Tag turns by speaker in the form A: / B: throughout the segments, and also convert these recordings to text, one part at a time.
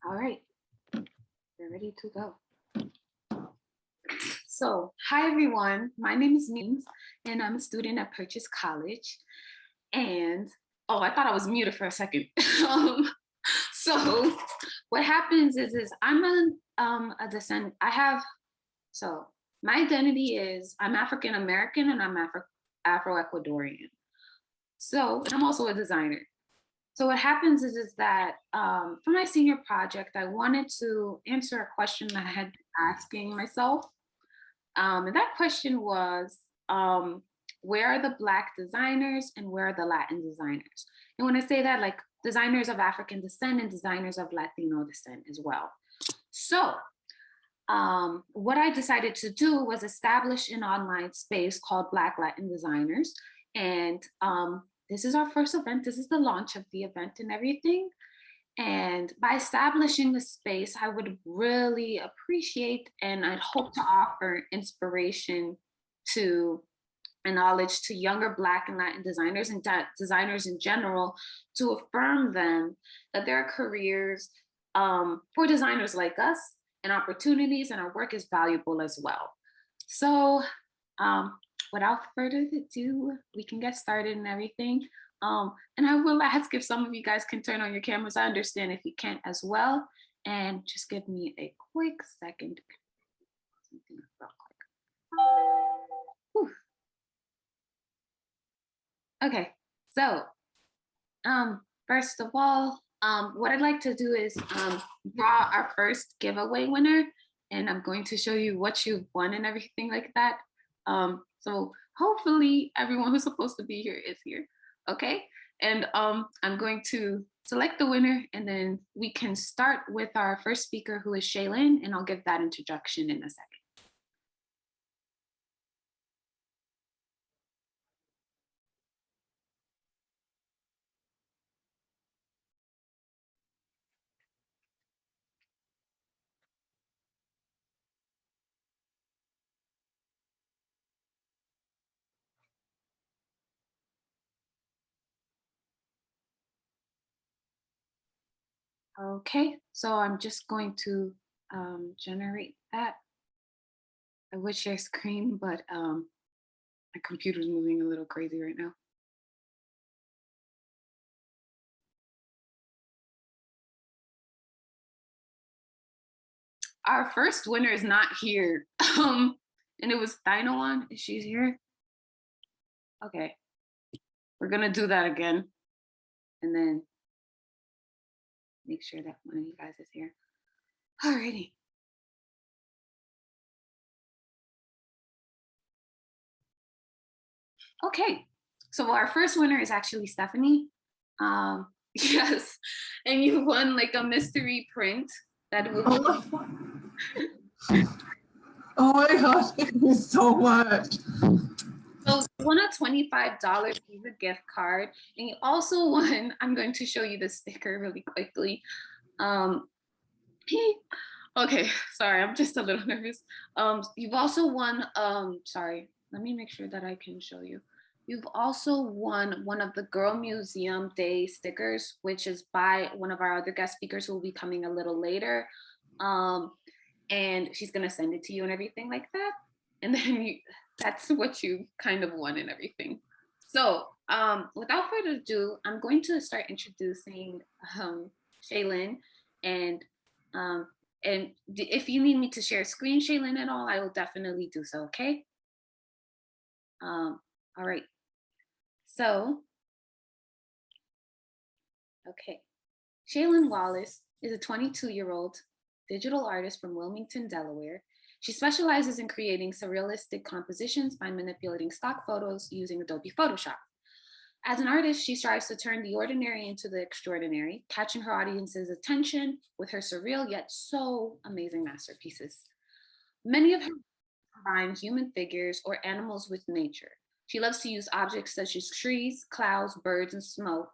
A: All right, we're ready to go. So, hi everyone, my name is Meeynz, and I'm a student at Purchase College. And, oh, I thought I was muted for a second. So, what happens is I'm a descendant, so my identity is I'm African American and I'm Afro-Ecuadorian. So, and I'm also a designer. So what happens is that for my senior project, I wanted to answer a question that I had been asking myself. And that question was, where are the Black designers and where are the Latin designers? And when I say that, like designers of African descent and designers of Latino descent as well. So what I decided to do was establish an online space called Black Latin Designers. And this is our first event. This is the launch of the event and everything. And by establishing the space, I would really appreciate and I'd hope to offer inspiration to and knowledge to younger Black and Latin designers and designers in general to affirm them that there are careers for designers like us and opportunities, and our work is valuable as well. So without further ado, we can get started and everything. And I will ask if some of you guys can turn on your cameras. I understand if you can't as well. And just give me a quick second. Something real quick. Whew. Okay, so first of all, what I'd like to do is draw our first giveaway winner, and I'm going to show you what you've won and everything like that. So hopefully everyone who's supposed to be here is here, okay? And I'm going to select the winner, and then we can start with our first speaker, who is Shaylin, and I'll give that introduction in a second. Okay, so I'm just going to generate that. I would share screen, but my computer's moving a little crazy right now. Our first winner is not here. And it was Dinoan. Is she here? Okay. We're gonna do that again. And then make sure that one of you guys is here. Alrighty. Okay. So our first winner is actually Stephanie. Yes. And you won like a mystery print that will
B: Oh my gosh, thank you so much.
A: So you won a $25 Visa gift card, and you also won, I'm going to show you the sticker really quickly. Okay, sorry, I'm just a little nervous. You've also won, sorry, let me make sure that I can show you. You've also won one of the Girl Museum Day stickers, which is by one of our other guest speakers who will be coming a little later. And she's gonna send it to you and everything like that. And then that's what you kind of won and everything. So without further ado, I'm going to start introducing Shaylin, and if you need me to share screen, Shaylin, and all, I will definitely do so, okay? All right. So, okay. Shaylen Wallace is a 22-year-old digital artist from Wilmington, Delaware. She specializes in creating surrealistic compositions by manipulating stock photos using Adobe Photoshop. As an artist, she strives to turn the ordinary into the extraordinary, catching her audience's attention with her surreal yet so amazing masterpieces. Many of her combine human figures or animals with nature. She loves to use objects such as trees, clouds, birds, and smoke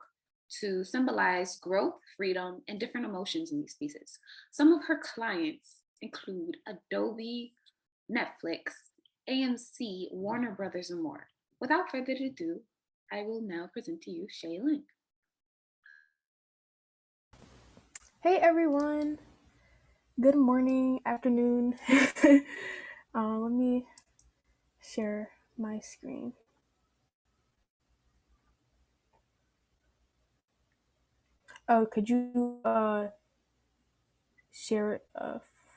A: to symbolize growth, freedom, and different emotions in these pieces. Some of her clients include Adobe, Netflix, AMC, Warner Brothers, and more. Without further ado, I will now present to you Shaylin.
C: Hey everyone, good morning, afternoon. Let me share my screen. Oh, could you share it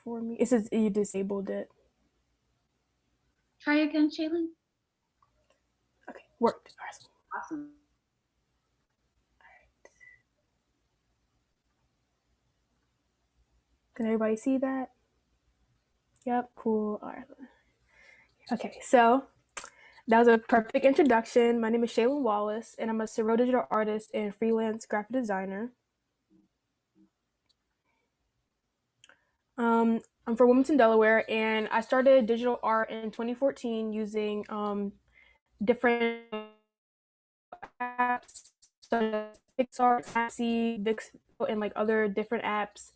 C: for me? It says you disabled it.
A: Try again, Shaylin.
C: Okay, worked.
A: Awesome.
C: Can everybody see that? Yep, cool. All right. Okay, so that was a perfect introduction. My name is Shaylin Wallace, and I'm a surreal digital artist and freelance graphic designer. I'm from Wilmington, Delaware, and I started digital art in 2014 using different apps such as Pixar, Snapseed, Vixen, and like other different apps.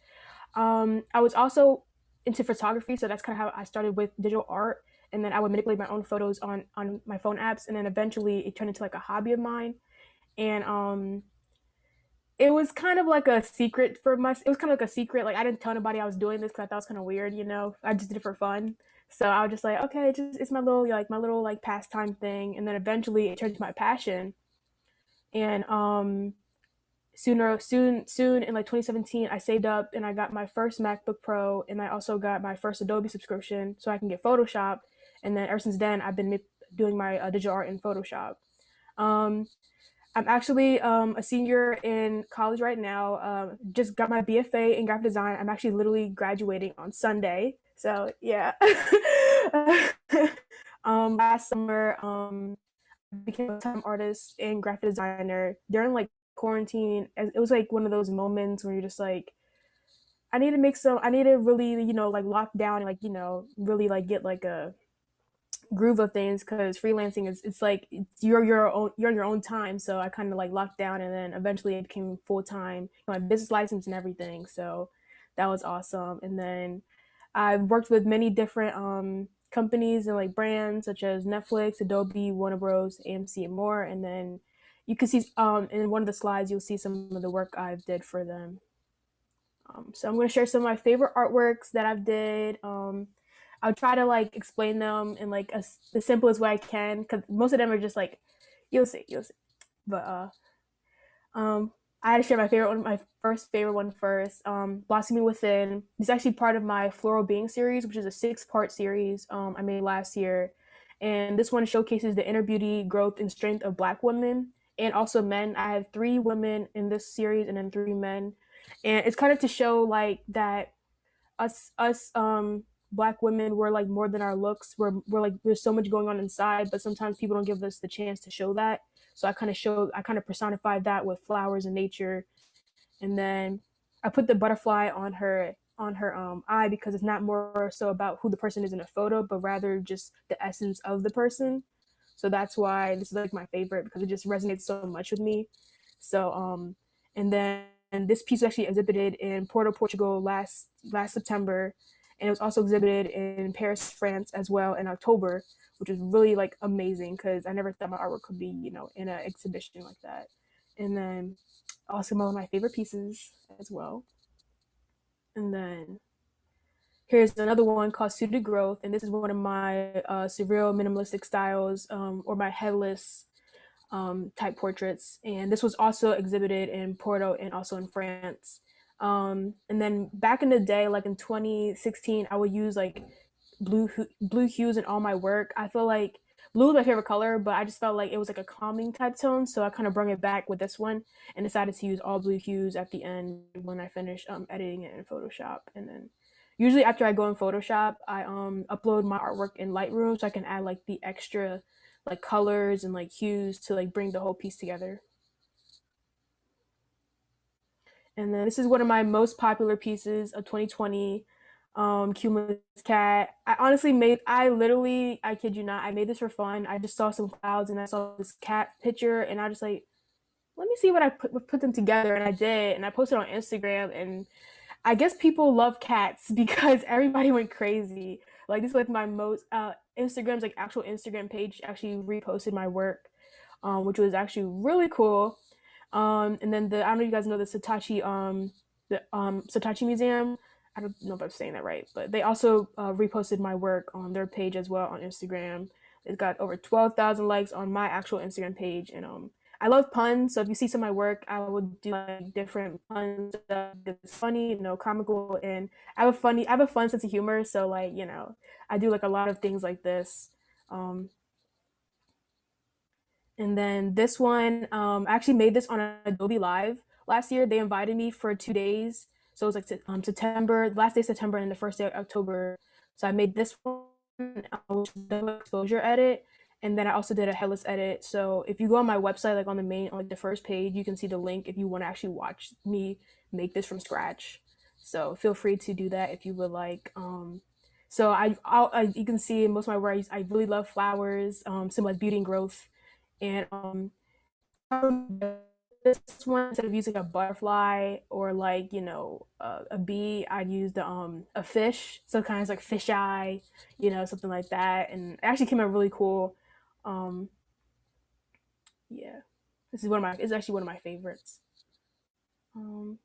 C: I was also into photography, so that's kind of how I started with digital art. And then I would manipulate my own photos on my phone apps, and then eventually it turned into like a hobby of mine. And it was kind of like a secret for my. It was kind of like a secret. Like I didn't tell anybody I was doing this because I thought it was kind of weird, you know. I just did it for fun. So I was just like, okay, it's my little like pastime thing. And then eventually it turned to my passion. And soon in like 2017 I saved up and I got my first MacBook Pro, and I also got my first Adobe subscription so I can get Photoshop. And then ever since then I've been doing my digital art in Photoshop. um, I'm actually a senior in college right now. Just got my BFA in graphic design. I'm actually literally graduating on Sunday, so yeah. Last summer I became a time artist and graphic designer during like quarantine. It was like one of those moments where you're just like, I need to really, like lock down and like, really like get like a groove of things, because freelancing is, it's like you're on your own time. So I kind of like locked down, and then eventually it became full-time, my business license and everything. So that was awesome. And then I've worked with many different companies and like brands such as Netflix, Adobe, Warner Bros, AMC, and more. And then you can see in one of the slides, you'll see some of the work I've did for them. So I'm going to share some of my favorite artworks that I've did. I'll try to like explain them in like the simplest way I can, because most of them are just like, you'll see. But um, I had to share my first favorite one first. Blossoming Within. It's actually part of my Floral Being series, which is a 6-part series I made last year. And this one showcases the inner beauty, growth, and strength of Black women and also men. I have 3 women in this series and then 3 men. And it's kind of to show like that us Black women, we're like more than our looks. We're like, there's so much going on inside, but sometimes people don't give us the chance to show that. So I kind of personified that with flowers and nature. And then I put the butterfly on her eye, because it's not more so about who the person is in a photo, but rather just the essence of the person. So that's why this is like my favorite, because it just resonates so much with me. So and then this piece was actually exhibited in Porto, Portugal last September, and it was also exhibited in Paris, France as well in October, which was really like amazing, because I never thought my artwork could be, in an exhibition like that. And then also one of my favorite pieces as well. And then here's another one called Suited Growth, and this is one of my surreal minimalistic styles, or my headless type portraits. And this was also exhibited in Porto and also in France. And then back in the day, like in 2016, I would use like blue hues in all my work. I feel like blue is my favorite color, but I just felt like it was like a calming type tone, so I kind of brought it back with this one and decided to use all blue hues at the end when I finish editing it in Photoshop. And then usually after I go in Photoshop, I upload my artwork in Lightroom so I can add like the extra like colors and like hues to like bring the whole piece together. And then this is one of my most popular pieces of 2020, Cumulus Cat. I kid you not, I made this for fun. I just saw some clouds and I saw this cat picture, and I just like, let me see what I put them together. And I did, and I posted on Instagram, and I guess people love cats because everybody went crazy. Like this is like my most, Instagram's like actual Instagram page actually reposted my work, which was actually really cool. And then I don't know if you guys know the Satoshi the Saatchi Museum. I don't know if I'm saying that right, but they also reposted my work on their page as well on Instagram. It's got over 12,000 likes on my actual Instagram page, and I love puns. So if you see some of my work, I would do like different puns. It's funny, comical, and I have a fun sense of humor. So like I do like a lot of things like this. Um, and then this one, I actually made this on Adobe Live last year. They invited me for 2 days. So it was like September, last day of September and the first day of October. So I made this one, which is the exposure edit. And then I also did a headless edit. So if you go on my website, like on the main, on like the first page, you can see the link if you want to actually watch me make this from scratch. So feel free to do that if you would like. So you can see in most of my work, I really love flowers, symbolize beauty and growth. And this one, instead of using a butterfly or like a bee, I'd use a fish, so kind of like fish eye, something like that, and it actually came out really cool. um yeah, it's actually one of my favorites. um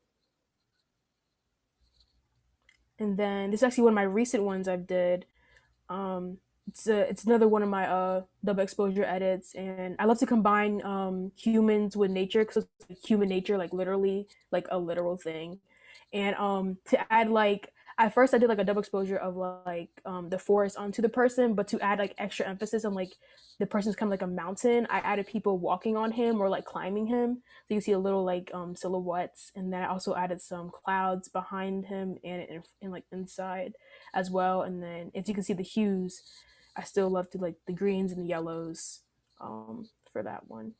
C: and then this is actually one of my recent ones I've did. It's another one of my double exposure edits, and I love to combine humans with nature because it's like human nature, like literally like a literal thing. And to add like at first I did like a double exposure of like the forest onto the person, but to add like extra emphasis on like the person's kind of like a mountain, I added people walking on him or like climbing him, so you see a little like silhouettes. And then I also added some clouds behind him and like inside as well. And then if you can see the hues, I still love to like the greens and the yellows for that one.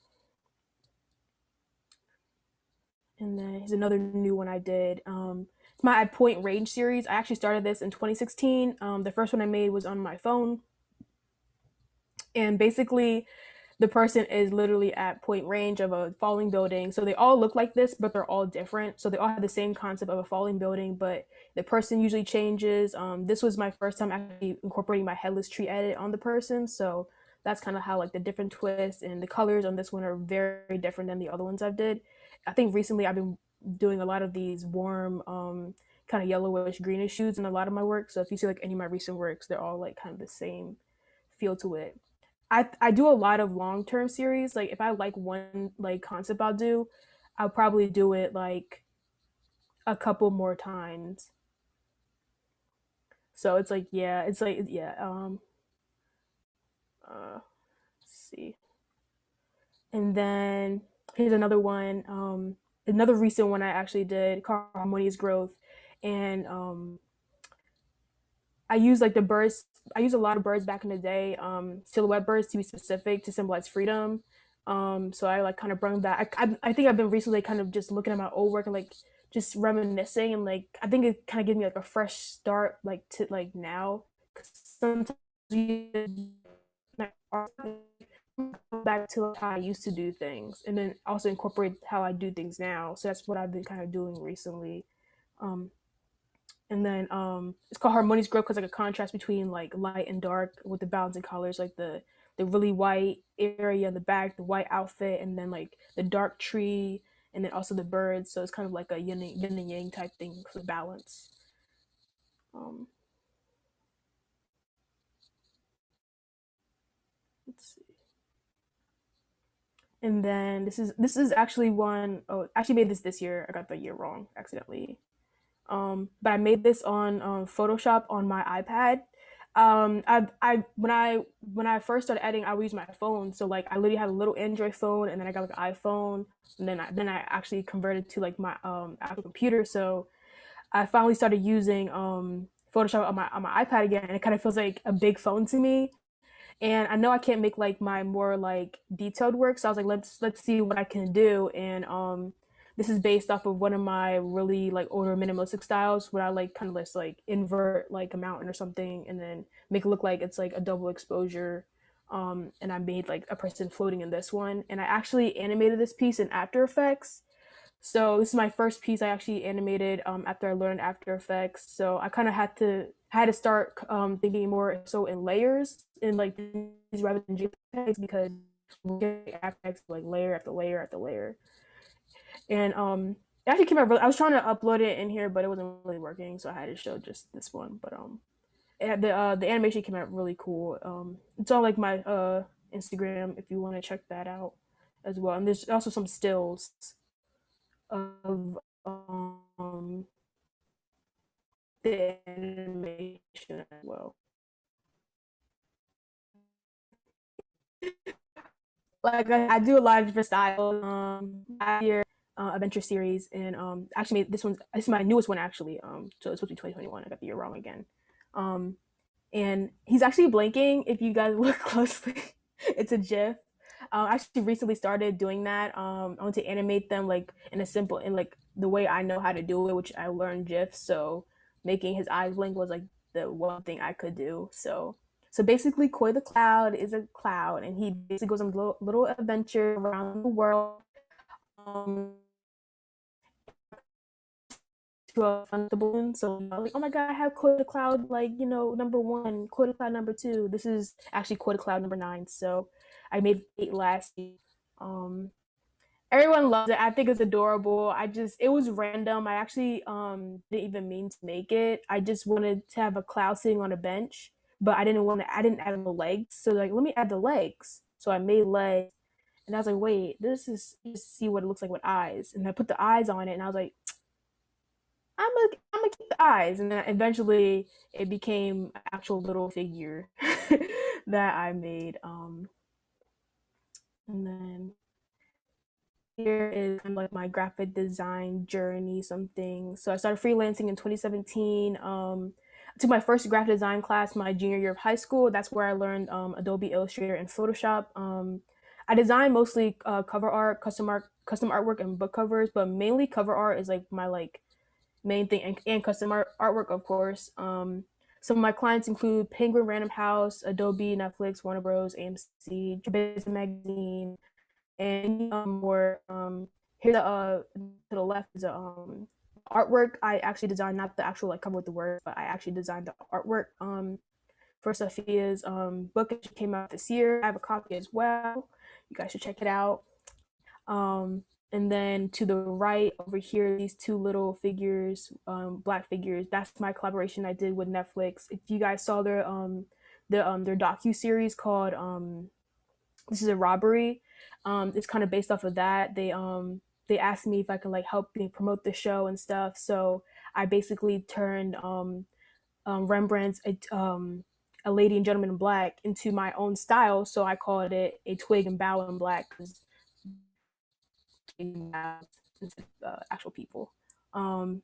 C: And then here's another new one I did. It's my At Point Range series. I actually started this in 2016. The first one I made was on my phone, and basically the person is literally at point range of a falling building. So they all look like this, but they're all different. So they all have the same concept of a falling building, but the person usually changes. This was my first time actually incorporating my headless tree edit on the person. So that's kind of how like the different twists and the colors on this one are very different than the other ones I've did. I think recently I've been doing a lot of these warm, kind of yellowish greenish shoots in a lot of my work. So if you see like any of my recent works, they're all like kind of the same feel to it. I do a lot of long term series. Like if I like one like concept I'll probably do it like a couple more times. So it's like yeah, let's see. And then here's another one, another recent one I actually did called Harmonious Growth. And I use like the birds. I use a lot of birds back in the day, silhouette birds to be specific to symbolize freedom. So I like kind of bring that. I think I've been recently kind of just looking at my old work and like just reminiscing, and like I think it kind of gives me like a fresh start like to like now. Cause sometimes you go back to like how I used to do things, and then also incorporate how I do things now. So that's what I've been kind of doing recently. Um, and then it's called Harmonious Growth because like a contrast between like light and dark with the balancing colors, like the really white area in the back, the white outfit, and then like the dark tree, and then also the birds. So it's kind of like a yin and yang type thing for balance. Um, let's see. And then this is actually one. Oh, I actually made this year. I got the year wrong accidentally. But I made this on Photoshop on my iPad. I when I first started editing, I would use my phone. So like I literally had a little Android phone, and then I got like an iPhone, and then I actually converted to like my actual computer. So I finally started using Photoshop on my iPad again, and it kind of feels like a big phone to me. And I know I can't make like my more like detailed work, so I was like, let's see what I can do. And this is based off of one of my really like older minimalistic styles where I like kind of just like invert like a mountain or something and then make it look like it's like a double exposure. And I made like a person floating in this one, and I actually animated this piece in After Effects. So this is my first piece I actually animated after I learned After Effects. So I kind of had to start thinking more so in layers in like these rather than JPEGs, because After Effects like layer after layer after layer. And it actually came out really, I was trying to upload it in here, but it wasn't really working, so I had to show just this one. But the animation came out really cool. It's on like my Instagram if you want to check that out as well. And there's also some stills of the animation as well. Like I do a lot of different styles. Last year, adventure series, and actually this is my newest one actually. So it's supposed to be 2021. I got the year wrong again. And he's actually blinking. If you guys look closely, it's a GIF. I actually recently started doing that. I want to animate them like in like the way I know how to do it, which I learned GIFs. So making his eyes blink was like the one thing I could do. So basically, Koi the Cloud is a cloud, and he basically goes on little adventure around the world. Um, to a fun balloon. So like, oh my god, I have Koi the Cloud, like, number one, Koi the Cloud number two. This is actually Koi the Cloud number 9. So I made 8 last year. Um, Everyone loves it. I think it's adorable. It was random. I actually didn't even mean to make it. I just wanted to have a cloud sitting on a bench, but I didn't add the legs. So like, let me add the legs. So I made legs, and I was like, wait, this is just see what it looks like with eyes. And I put the eyes on it, and I was like, I'm gonna keep the eyes, and then eventually it became an actual little figure that I made. And then here is kind of like my graphic design journey, something. So I started freelancing in 2017. I took my first graphic design class my junior year of high school. That's where I learned Adobe Illustrator and Photoshop. I design mostly cover art, custom artwork, and book covers, but mainly cover art is like my like main thing, and custom artwork, of course. Some of my clients include Penguin Random House, Adobe, Netflix, Warner Bros, AMC, Business Magazine, and more. Here to the left is a artwork I actually designed, not the actual like cover with the words, but I actually designed the artwork for Sophia's book that came out this year. I have a copy as well. You guys should check it out. And then to the right over here, these two little figures, black figures. That's my collaboration I did with Netflix. If you guys saw their docu series called "This Is a Robbery," it's kind of based off of that. They asked me if I could like help me promote the show and stuff. So I basically turned Rembrandt's A Lady and Gentleman in Black into my own style. So I called it A Twig and Bow in Black because actual people. Um,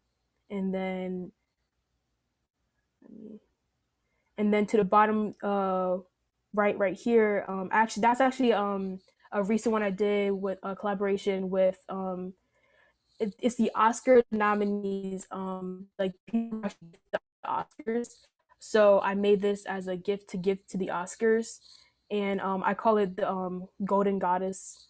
C: and then and then to the bottom, right here. Actually, that's actually a recent one I did with a collaboration with it's the Oscar nominees, like the Oscars. So I made this as a gift to give to the Oscars, and I call it the Golden Goddess,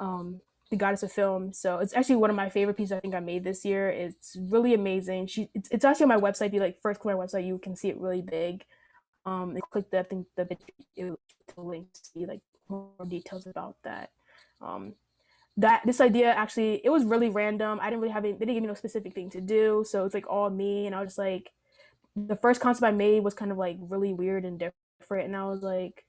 C: um, the Goddess of Film. So it's actually one of my favorite pieces I think I made this year. It's really amazing. It's actually on my website. If you like first click my website, you can see it really big. And click the I think the link to see like more details about that. Um, that this idea actually it was really random. I didn't really have it. They didn't give me no specific thing to do, so it's like all me. And I was just like, the first concept I made was kind of like really weird and different, and I was like,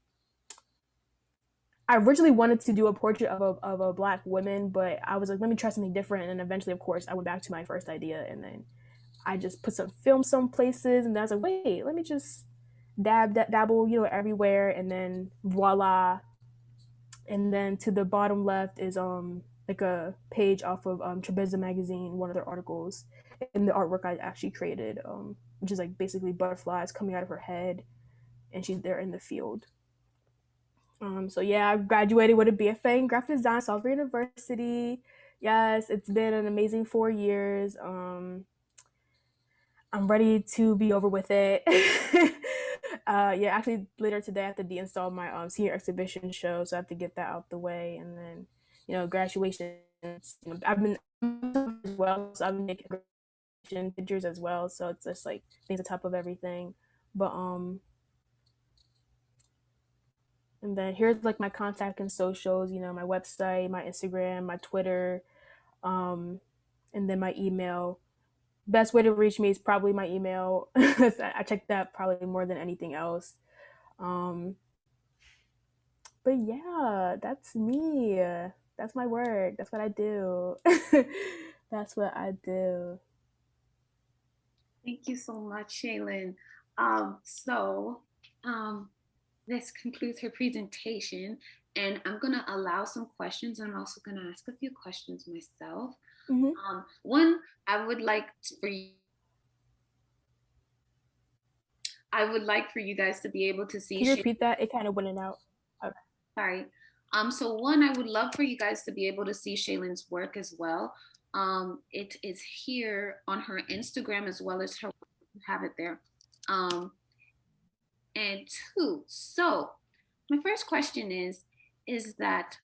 C: I originally wanted to do a portrait of a black woman, but I was like, let me try something different. And then eventually, of course, I went back to my first idea, and then I just put some film some places, and then I was like, wait, let me just dabble, everywhere, and then voila. And then to the bottom left is like a page off of Trebizond magazine, one of their articles, and the artwork I actually created, which is like basically butterflies coming out of her head, and she's there in the field. So yeah, I graduated with a BFA in graphic design, Salisbury University. Yes, it's been an amazing 4 years. I'm ready to be over with it. Yeah, actually later today I have to deinstall my senior exhibition show, so I have to get that out the way, and then graduation. I've been as well, so I've been making graduation pictures as well. So it's just like things on top of everything, but and then here's like my contact and socials, my website, my Instagram, my Twitter, um, and then my email. Best way to reach me is probably my email. I check that probably more than anything else. Um, but yeah, that's me. That's my work. That's what I do. That's what I do.
A: Thank you so much, Shaylin. So this concludes her presentation, and I'm gonna allow some questions. I'm also gonna ask a few questions myself.
C: Mm-hmm.
A: One, I would like for you, I would like for you guys to be able to see.
C: Can you repeat that? It kind of went in and out. Okay.
A: Sorry. So one, I would love for you guys to be able to see Shaylin's work as well. It is here on her Instagram as well as her. You have it there. And two, so my first question is that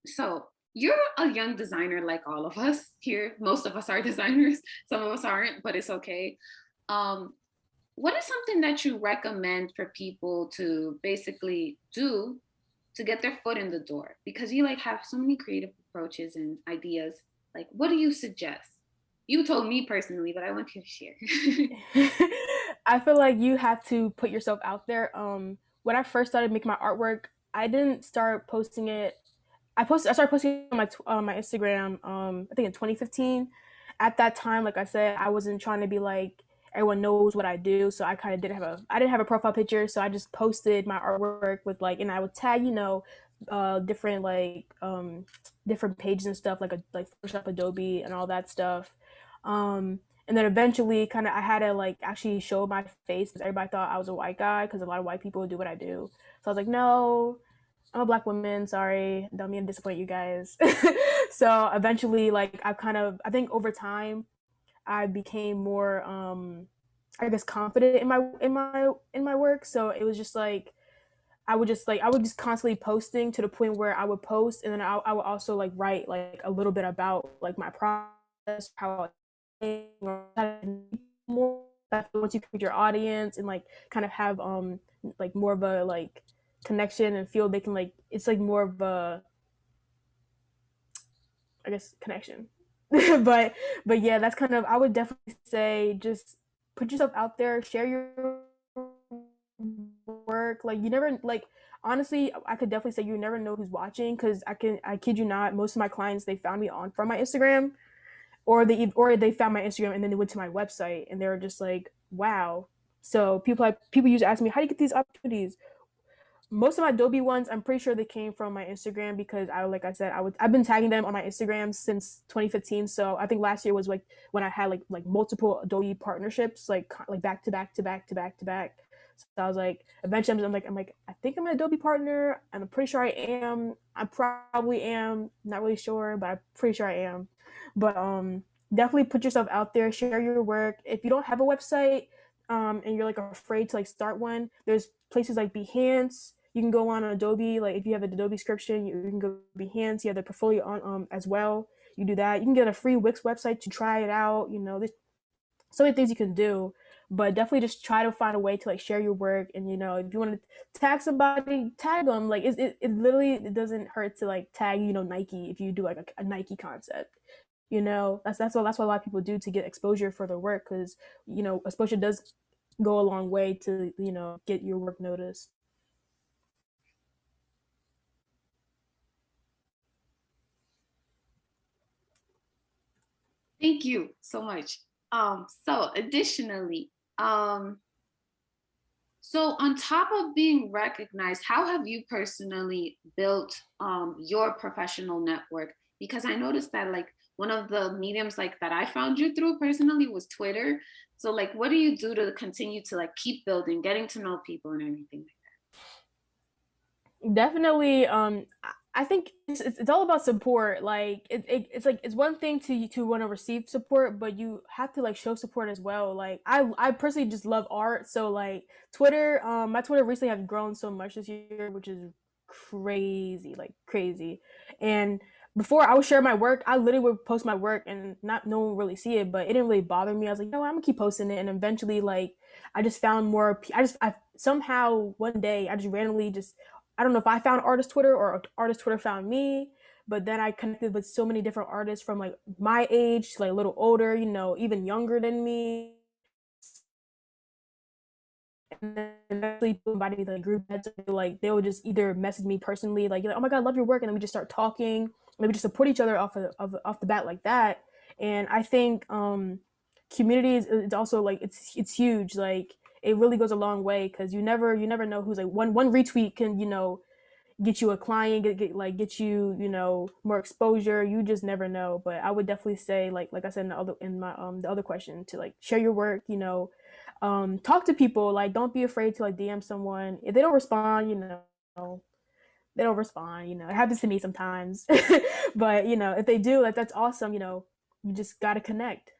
A: so you're a young designer like all of us here. Most of us are designers. Some of us aren't, but it's okay. What is something that you recommend for people to basically do to get their foot in the door? Because you like have so many creative approaches and ideas. Like, what do you suggest? You told me personally, but I want you to share.
C: I feel like you have to put yourself out there. When I first started making my artwork, I didn't start posting it. I started posting on my Instagram. I think in 2015. At that time, like I said, I wasn't trying to be like everyone knows what I do, so I kind of didn't have a profile picture, so I just posted my artwork with like, and I would tag different different pages and stuff like Photoshop, Adobe, and all that stuff. And then eventually, kind of, I had to like actually show my face because everybody thought I was a white guy because a lot of white people do what I do. So I was like, no, I'm a Black woman. Sorry, don't mean to disappoint you guys. So eventually, like I think over time, I became more, I guess, confident in my work. So it was just like I would just constantly posting to the point where I would post, and then I would also like write like a little bit about like my process, how more once you create your audience and like kind of have like more of a like connection and feel they can like it's like more of a, I guess, connection. But yeah, that's kind of, I would definitely say just put yourself out there, share your work. Like you never like honestly, I could definitely say you never know who's watching because I kid you not, most of my clients they found me on from my Instagram, or they found my Instagram and then they went to my website and they were just like, wow. So people used to ask me, how do you get these opportunities? Most of my Adobe ones, I'm pretty sure they came from my Instagram because like I said, I've been tagging them on my Instagram since 2015. So I think last year was like when I had like multiple Adobe partnerships, like back to back to back to back to back. So I was like, eventually I'm like, I think I'm an Adobe partner, and I'm pretty sure I am. I probably am, not really sure, but I'm pretty sure I am. But definitely put yourself out there, share your work. If you don't have a website, and you're like afraid to like start one, there's places like Behance. You can go on Adobe, like if you have an Adobe subscription, you can go Behance. You have the portfolio on as well. You do that. You can get a free Wix website to try it out. There's so many things you can do, but definitely just try to find a way to like share your work. And if you want to tag somebody, tag them. Like it literally, it doesn't hurt to like tag Nike if you do like a Nike concept. That's what a lot of people do to get exposure for their work, because exposure does go a long way to get your work noticed.
A: Thank you so much. So additionally, so on top of being recognized, how have you personally built your professional network? Because I noticed that like one of the mediums like that I found you through personally was Twitter. So like, what do you do to continue to like keep building, getting to know people and everything?
C: Definitely. I think it's all about support. Like it's like it's one thing to want to receive support, but you have to like show support as well. Like I personally just love art, so like Twitter, my Twitter recently has grown so much this year, which is crazy, like crazy. And before I would share my work, I literally would post my work and not no one would really see it, but it didn't really bother me. I was like, I'm gonna keep posting it, and eventually, like I just found more. I somehow one day I just randomly just, I don't know if I found artist Twitter or artist Twitter found me, but then I connected with so many different artists from like my age to like a little older, you know, even younger than me. And then eventually invited me to like group chats. Like they would just either message me personally, like, oh my god, I love your work, and then we just start talking. And we just support each other off the bat like that. And I think community is also like it's huge. Like it really goes a long way because you never know who's like one retweet can get you a client, get you more exposure. You just never know. But I would definitely say like I said in my the other question to like share your work. Talk to people. Like don't be afraid to like DM someone. If they don't respond, they don't respond. It happens to me sometimes. But if they do, like that's awesome. You just gotta connect.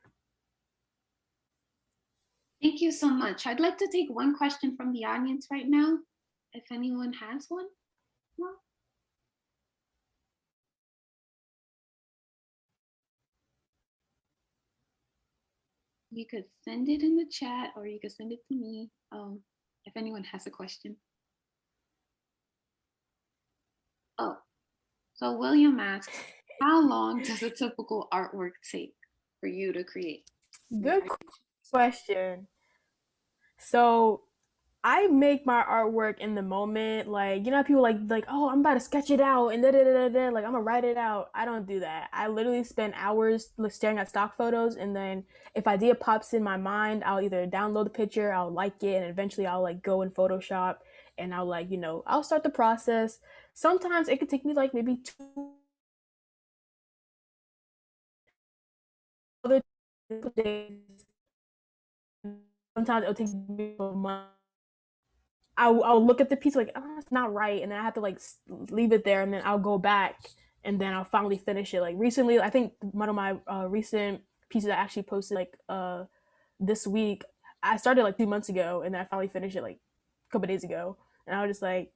A: Thank you so much. I'd like to take one question from the audience right now, if anyone has one. No? You could send it in the chat or you could send it to me if anyone has a question. Oh, so William asks, how long does a typical artwork take for you to create?
C: Good question. So I make my artwork in the moment. Like, how people like, oh, I'm about to sketch it out and da da da da. Like, I'm gonna write it out. I don't do that. I literally spend hours staring at stock photos, and then if idea pops in my mind, I'll either download the picture, I'll like it, and eventually I'll like go in Photoshop and I'll like, I'll start the process. Sometimes it could take me like maybe 2 days. Sometimes it'll take me a month. I'll look at the piece like, oh, it's not right, and then I have to like leave it there, and then I'll go back, and then I'll finally finish it. Like recently, I think one of my recent pieces I actually posted like this week. I started like 2 months ago, and then I finally finished it like a couple days ago. And I was just like,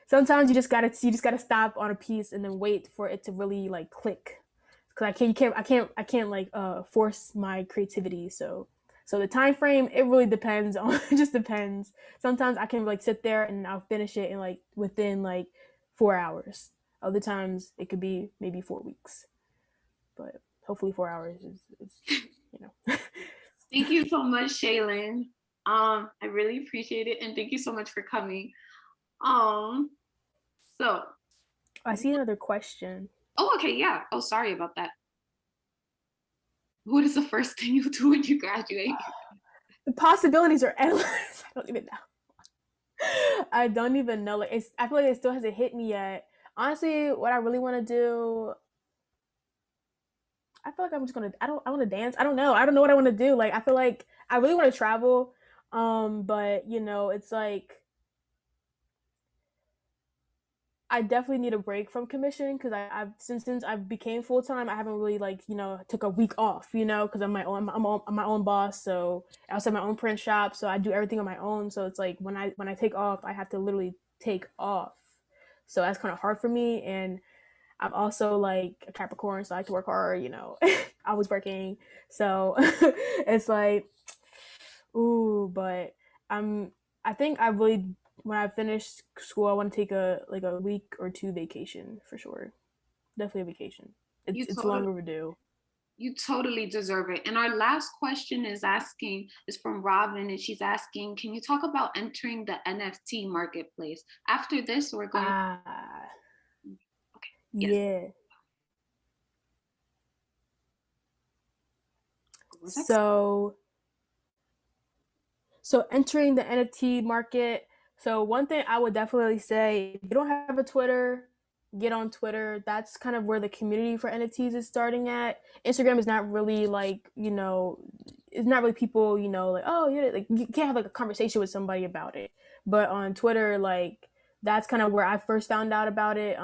C: sometimes you just gotta stop on a piece and then wait for it to really like click, because I can't like force my creativity. So the time frame, it really depends on it just depends. Sometimes I can like sit there and I'll finish it in like within like 4 hours. Other times it could be maybe 4 weeks. But hopefully 4 hours is.
A: Thank you so much, Shaylin. I really appreciate it, and thank you so much for coming. So
C: I see another question.
A: Oh, okay, yeah. Oh, sorry about that. What is the first thing you do when you graduate?
C: The possibilities are endless. I don't even know. I don't even know. Like I feel like it still hasn't hit me yet. Honestly, what I really want to do, I feel like I'm just gonna. I want to dance. I don't know. I don't know what I want to do. Like I feel like I really want to travel. But it's like I definitely need a break from commission because I've since I became full time, I haven't really like took a week off. Because I'm my own boss, so I also have my own print shop, so I do everything on my own. So it's like when I take off, I have to literally take off. So that's kind of hard for me, and I'm also like a Capricorn, so I like to work hard. I was working, so it's like, ooh, but I think I really when I finish school, I want to take a week or two vacation for sure. Definitely a vacation. It's long overdue.
A: You totally deserve it. And our last question is from Robin, and she's asking, can you talk about entering the NFT marketplace? After this, we're going. Okay. Yes.
C: Yeah. So entering the NFT market. So one thing I would definitely say, if you don't have a Twitter, get on Twitter. That's kind of where the community for NFTs is starting at. Instagram is not really like, it's not really people, like, oh yeah, like you can't have like a conversation with somebody about it. But on Twitter, like that's kind of where I first found out about it.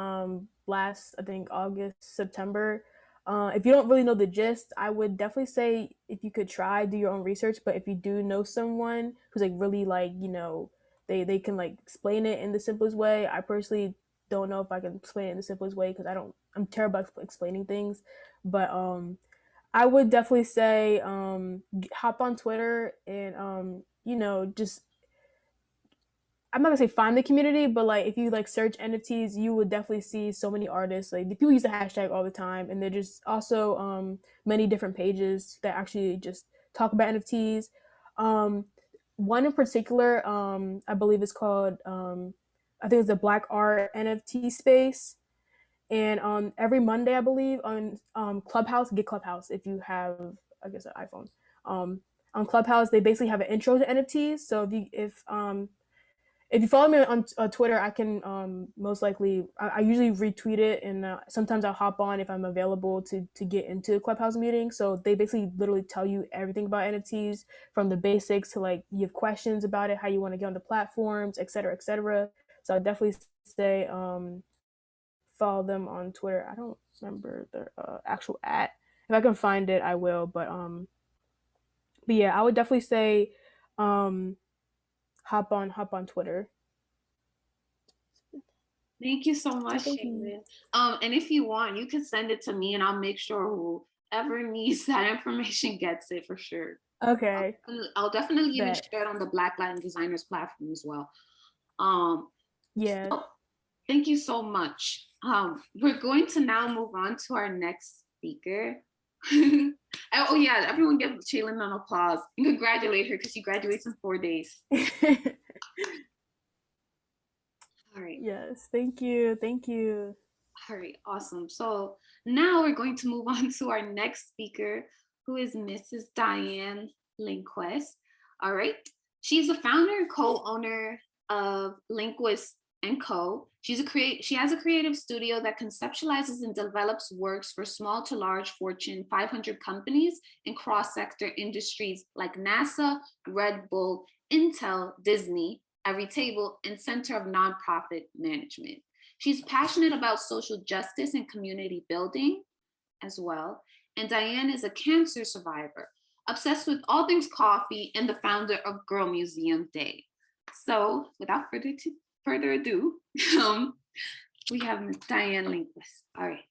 C: Last, I think August, September. If you don't really know the gist, I would definitely say if you could try, do your own research. But if you do know someone who's like really like, they can like explain it in the simplest way. I personally don't know if I can explain it in the simplest way because I'm terrible at explaining things. But I would definitely say hop on Twitter and just I'm not gonna say find the community, but like if you like search NFTs, you would definitely see so many artists. Like the people use the hashtag all the time, and they're just also many different pages that actually just talk about NFTs. Um, One in particular, I believe it's called I think it's the Black Art NFT space, and every Monday I believe on Clubhouse, get Clubhouse if you have I guess an iPhone. Um, on Clubhouse, they basically have an intro to NFTs. So if you follow me on Twitter, I can most likely I usually retweet it, and sometimes I'll hop on if I'm available to get into a Clubhouse meeting. So they basically literally tell you everything about NFTs from the basics to like you have questions about it, how you want to get on the platforms, et cetera, et cetera. So I definitely say follow them on Twitter. I don't remember their actual at. If I can find it, I will. But yeah, I would definitely say um, hop on Twitter.
A: Thank you so much,
C: Thank you.
A: Shaylin. And if you want, you can send it to me and I'll make sure whoever needs that information gets it for sure.
C: Okay.
A: I'll definitely even
C: Bet.
A: share it on the Black Latin Designers platform as well. Um,
C: Yeah.
A: so thank you so much. We're going to now move on to our next speaker. Oh yeah, everyone give Shaylin an applause and congratulate her because she graduates in 4 days. All right.
C: Yes. Thank you. Thank you.
A: All right, awesome. So now we're going to move on to our next speaker, who is Mrs. Diane Lindquist. All right. She's the founder and co-owner of Lindquist and Co. She has a creative studio that conceptualizes and develops works for small to large Fortune 500 companies in cross-sector industries like NASA, Red Bull, Intel, Disney, Everytable, and Center of Nonprofit Management. She's passionate about social justice and community building as well. And Diane is a cancer survivor, obsessed with all things coffee, and the founder of Girl Museum Day. So without further ado, we have Ms. Diane Lindquist. All right.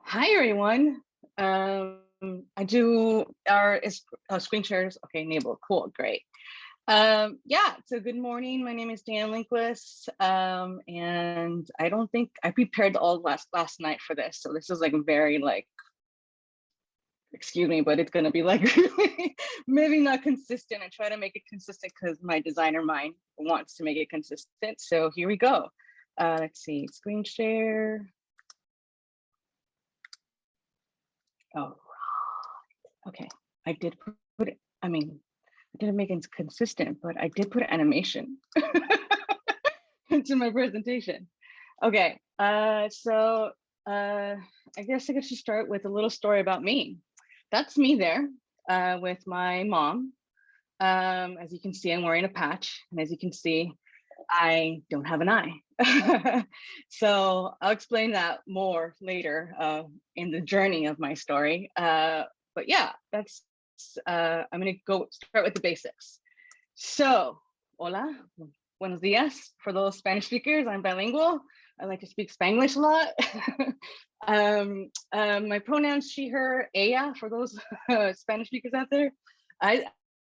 D: Hi, everyone. I do our screen shares. Okay, enable. Cool, great. Yeah, so good morning. My name is Diane Lindquist, and I don't think I prepared all last night for this. So this is like very like, excuse me, but it's gonna be like really maybe not consistent. I try to make it consistent because my designer mind wants to make it consistent. So here we go. Let's see, screen share. Oh, okay. I did put it, I mean, I didn't make it consistent, but I did put animation into my presentation. Okay, so I guess I should start with a little story about me. That's me there with my mom. As you can see, I'm wearing a patch, and as you can see, I don't have an eye. So I'll explain that more later in the journey of my story. But yeah, that's I'm gonna start with the basics. So, hola, buenos dias. For those Spanish speakers, I'm bilingual. I like to speak Spanglish a lot. My pronouns, she, her, ella, for those Spanish speakers out there. I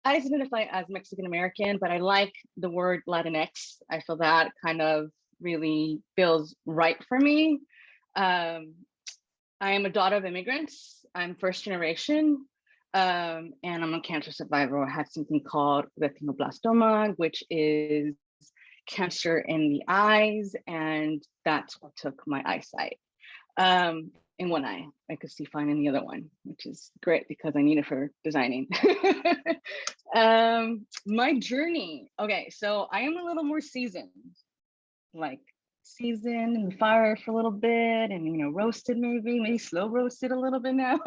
D: identify as Mexican American, but I like the word Latinx. I feel that kind of really feels right for me. I am a daughter of immigrants. I'm first generation. And I'm a cancer survivor. I had something called retinoblastoma, which is cancer in the eyes, and that's what took my eyesight. In one eye, I could see fine in the other one, which is great because I need it for designing. My journey. Okay, so I am a little more seasoned, like seasoned in the fire for a little bit, and roasted maybe slow roasted a little bit now.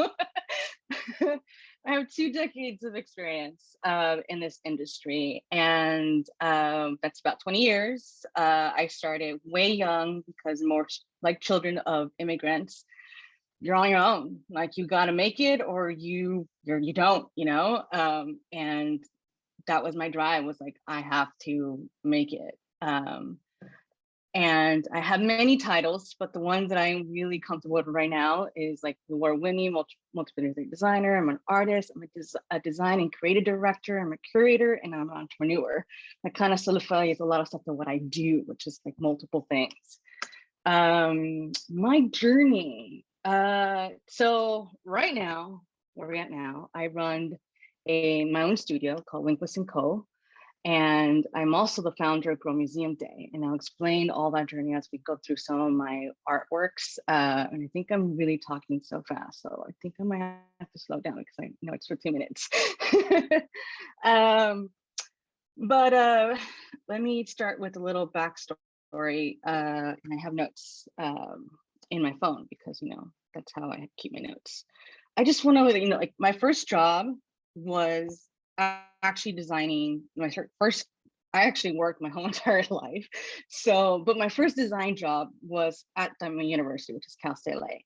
D: I have 2 decades of experience in this industry, and that's about 20 years. I started way young because more like children of immigrants, you're on your own. Like you got to make it, or you don't. And that was my drive. Was like I have to make it. And I have many titles, but the one that I'm really comfortable with right now is like the award-winning multidisciplinary designer. I'm an artist, I'm a design and creative director, I'm a curator, and I'm an entrepreneur. That kind of solidifies a lot of stuff of what I do, which is like multiple things. My journey. So right now, where we're at now, I run my own studio called Lindquist & Co. And I'm also the founder of Grow Museum Day. And I'll explain all that journey as we go through some of my artworks. And I think I'm really talking so fast. So I think I might have to slow down because I know it's for 2 minutes. But let me start with a little backstory. And I have notes in my phone because, that's how I keep my notes. I just want to let you know, like my first job was actually designing I actually worked my whole entire life. So, but my first design job was at Diamond University, which is Cal State LA.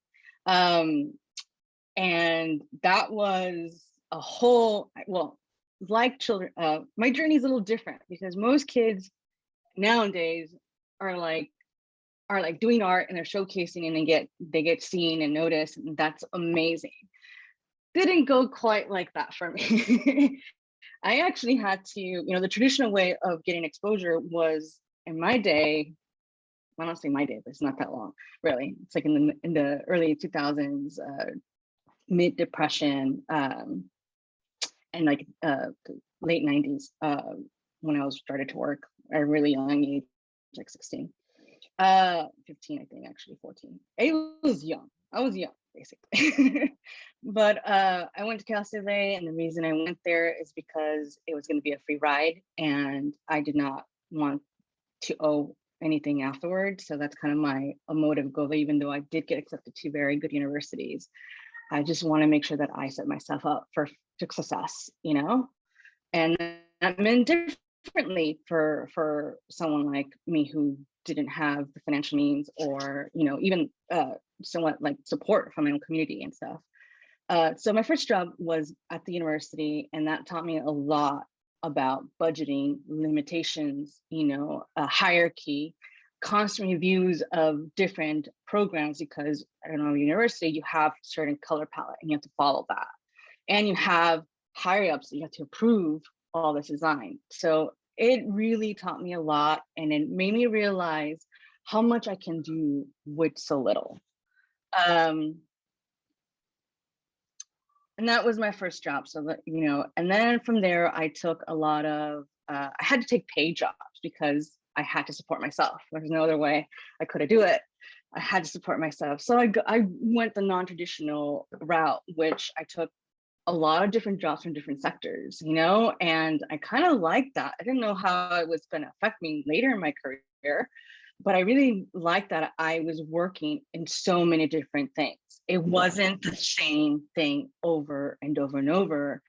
D: And that was a whole, well, like children, my journey is a little different because most kids nowadays are like doing art and they're showcasing and they get seen and noticed, and that's amazing. Didn't go quite like that for me. I actually had to, the traditional way of getting exposure was in my day. I don't say my day, but it's not that long, really. It's like in the early 2000s, mid depression, and like late 90s, when I was started to work at a really young age, like 16, 15, I think, actually 14. I was young, basically. But I went to Cal State LA, and the reason I went there is because it was going to be a free ride, and I did not want to owe anything afterwards. So that's kind of my emotive goal, even though I did get accepted to very good universities. I just want to make sure that I set myself up for success, and that meant differently for someone like me who didn't have the financial means or, even somewhat like support from my own community and stuff. So my first job was at the university, and that taught me a lot about budgeting, limitations, a hierarchy, constant reviews of different programs, because I don't know, university, you have certain color palette and you have to follow that. And you have higher ups that you have to approve all this design. So it really taught me a lot, and it made me realize how much I can do with so little. And that was my first job. So that, and then from there, I took a lot of, I had to take paid jobs because I had to support myself. There's no other way I could have do it. I had to support myself. So I went the non-traditional route, which I took a lot of different jobs from different sectors, and I kind of liked that. I didn't know how it was going to affect me later in my career, but I really liked that I was working in so many different things. It wasn't the same thing over and over and over.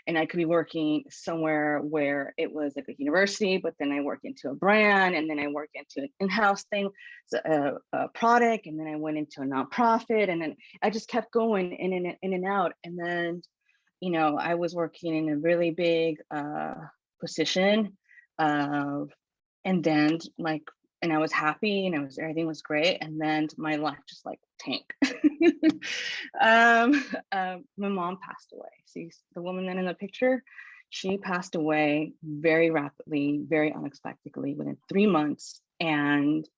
D: And I could be working somewhere where it was like a university, but then I worked into a brand, and then I worked into an in-house thing, a product, and then I went into a nonprofit, and then I just kept going in and out. And then, I was working in a really big position, and then and I was happy, and everything was great. And then my life just like tanked. My mom passed away. See the woman then in the picture, she passed away very rapidly, very unexpectedly within 3 months. And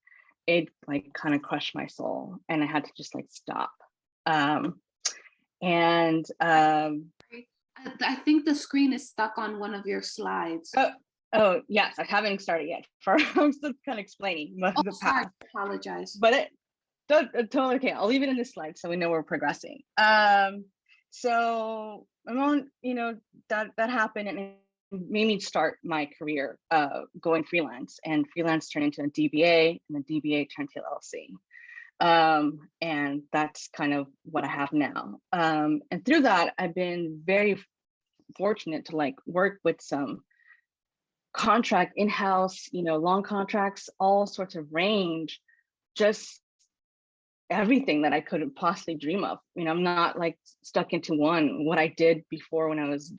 D: it like kind of crushed my soul, and I had to just like stop.
A: I think the screen is stuck on one of your slides.
D: Oh yes, I haven't started yet. I'm still kind of explaining the path.
A: Sorry, I apologize.
D: But totally okay. I'll leave it in this slide so we know we're progressing. So my mom, that happened, and it made me start my career going freelance, and freelance turned into a DBA, and the DBA turned to LLC. And that's kind of what I have now. And through that, I've been very fortunate to like work with some contract in-house, long contracts, all sorts of range, just everything that I could possibly dream of. I'm not like stuck into one. What I did before when I was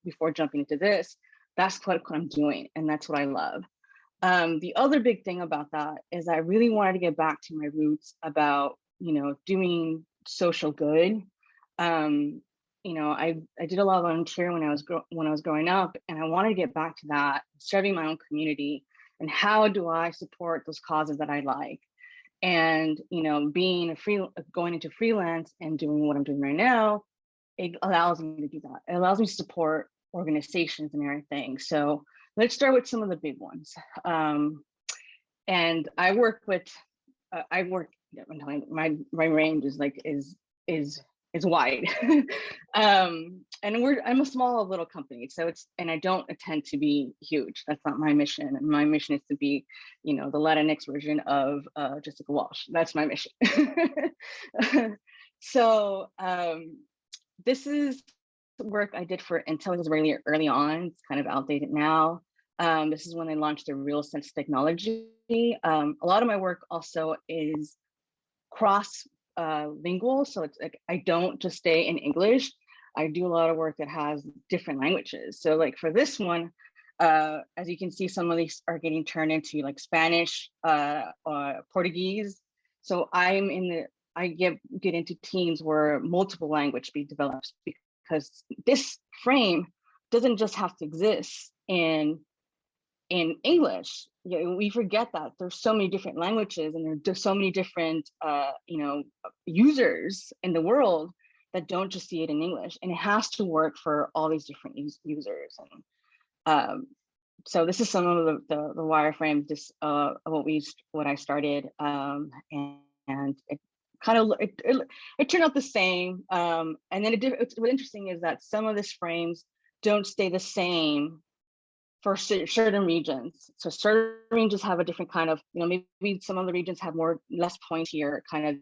D: before jumping into this, that's what I'm doing, and that's what I love. The other big thing about that is I really wanted to get back to my roots about, doing social good. I did a lot of volunteer when I was growing up, and I wanted to get back to that, serving my own community, and how do I support those causes that I like. And going into freelance and doing what I'm doing right now, it allows me to do that. It allows me to support organizations and everything. So let's start with some of the big ones. And I work with, my range is wide. And I'm a small little company, so and I don't intend to be huge. That's not my mission. And my mission is to be, the Latinx version of Jessica Walsh. That's my mission. So this is work I did for Intel. It was really early on. It's kind of outdated now. This is when they launched the real sense technology. A lot of my work also is cross lingual, so it's like I don't just stay in English. I do a lot of work that has different languages. So like for this one, as you can see, some of these are getting turned into like Spanish, or Portuguese. So I get into teams where multiple language be developed, because this frame doesn't just have to exist in English. We forget that there's so many different languages, and there's so many different users in the world that don't just see it in English, and it has to work for all these different users. And so this is some of the wireframe, just what I started, and it kind of it turned out the same. And then what's interesting is that some of these frames don't stay the same for certain regions. So certain regions have a different kind of, maybe some of the regions have less pointier kind of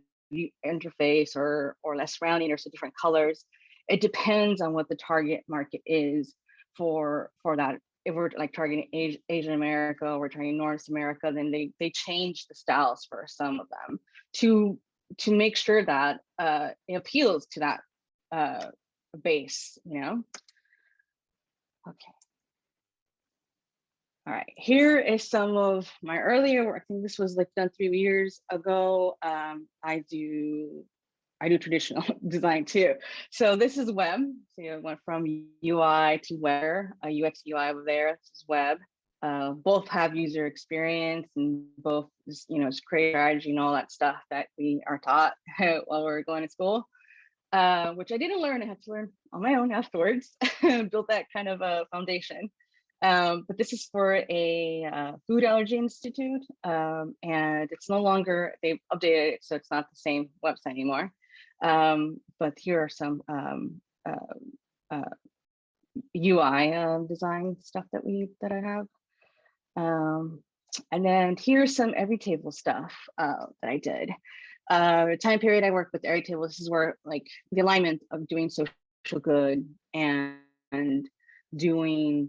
D: interface, or less rounding, or some different colors. It depends on what the target market is for that. If we're like targeting Asian America, or we're targeting North America, then they change the styles for some of them to make sure that it appeals to that base, Okay. All right, here is some of my earlier work. I think this was like done 3 years ago. I do traditional design too. So this is web. So it went from UI to web, UX UI over there. This is web. Both have user experience, and both, it's creative strategy and all that stuff that we are taught while we're going to school, which I didn't learn. I had to learn on my own afterwards. Built that kind of a foundation. But this is for a food allergy institute, and it's no longer, they've updated it, so it's not the same website anymore. But here are some UI design stuff that I have. And then here's some Everytable stuff that I did. The time period I worked with Everytable, this is where like the alignment of doing social good and doing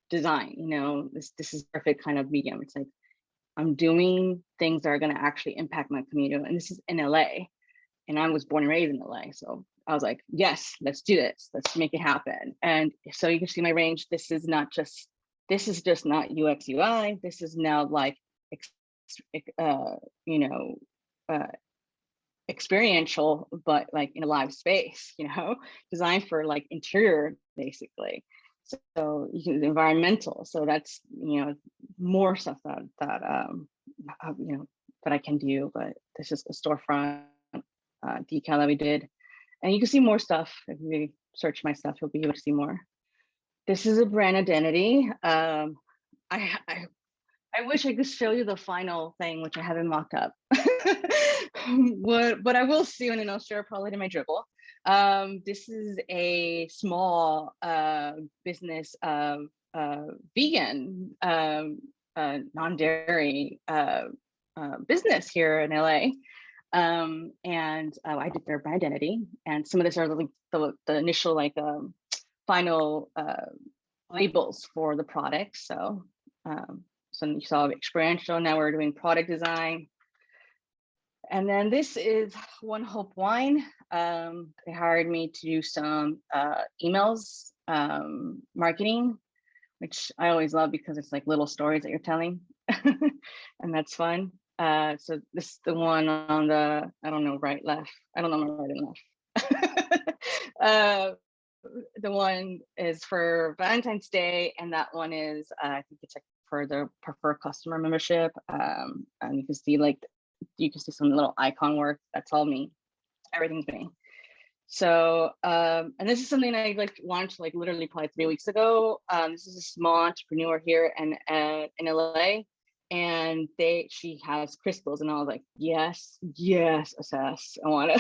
D: design, this is perfect kind of medium. It's like I'm doing things that are going to actually impact my community, and this is in LA, and I was born and raised in LA, so I was like, yes, let's do this, let's make it happen. And so you can see my range. This is just not UX UI. This is now like experiential, but like in a live space, designed for like interior basically. So you can environmental. So that's more stuff that I can do. But this is a storefront decal that we did, and you can see more stuff. If you search my stuff, you'll be able to see more. This is a brand identity. I wish I could show you the final thing, which I haven't mocked up. But I will soon, and I'll share probably to my dribble. This is a small business vegan, non-dairy business here in LA. And I did their brand identity, and some of this are the initial final labels for the product. So you saw experiential, now we're doing product design. And then this is One Hope Wine. They hired me to do some emails, marketing. which I always love because it's like little stories that you're telling, and that's fun. So this is the one on the, I don't know, right, left. I don't know my right and left. The one is for Valentine's Day, and that one is, I think it's like for the preferred customer membership. And you can see like, you can see some little icon work. That's all me. Everything's me. So, and this is something I like launched like literally probably 3 weeks ago. This is a small entrepreneur here in LA, and she has crystals, and I was like, yes, assess. I want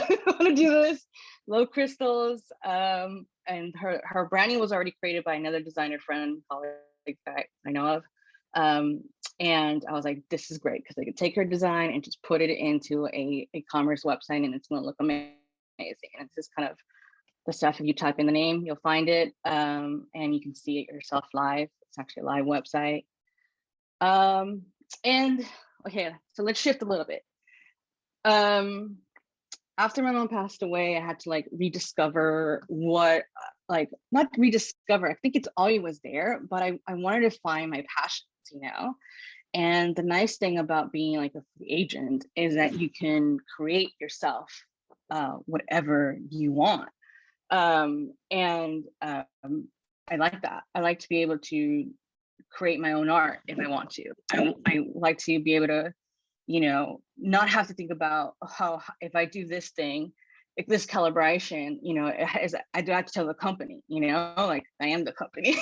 D: to do this. Low crystals. And her branding was already created by another designer friend, colleague that I know of. And I was like, this is great because I could take her design and just put it into a commerce website, and it's going to look amazing. And it's just kind of the stuff. If you type in the name, you'll find it, and you can see it yourself live. It's actually a live website. And okay, so let's shift a little bit. After my mom passed away, I had to like rediscover what, like, not rediscover, I think it's always there, but I wanted to find my passions, you know? And the nice thing about being like a free agent is that you can create yourself whatever you want. I like that. I like to be able to create my own art if I want to. I like to be able to, you know, not have to think about how, if I do this thing, if this calibration, you know, I do have to tell the company, you know, like I am the company.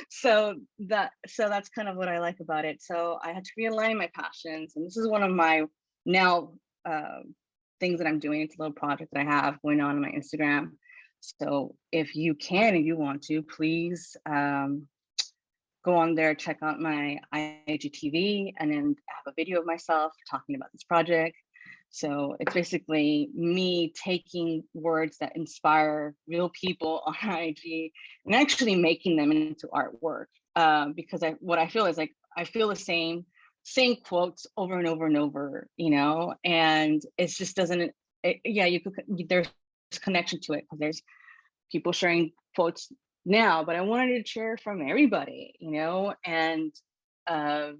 D: so that's kind of what I like about it. So I had to realign my passions, and this is one of my now things that I'm doing. It's a little project that I have going on my Instagram. So if you want to, please go on there, check out my IGTV, and then I have a video of myself talking about this project. So it's basically me taking words that inspire real people on IG and actually making them into artwork. Because what I feel is like, I feel the same quotes over and over and over, you know, and it just doesn't, there's connection to it because there's people sharing quotes now, but I wanted to share from everybody, you know, and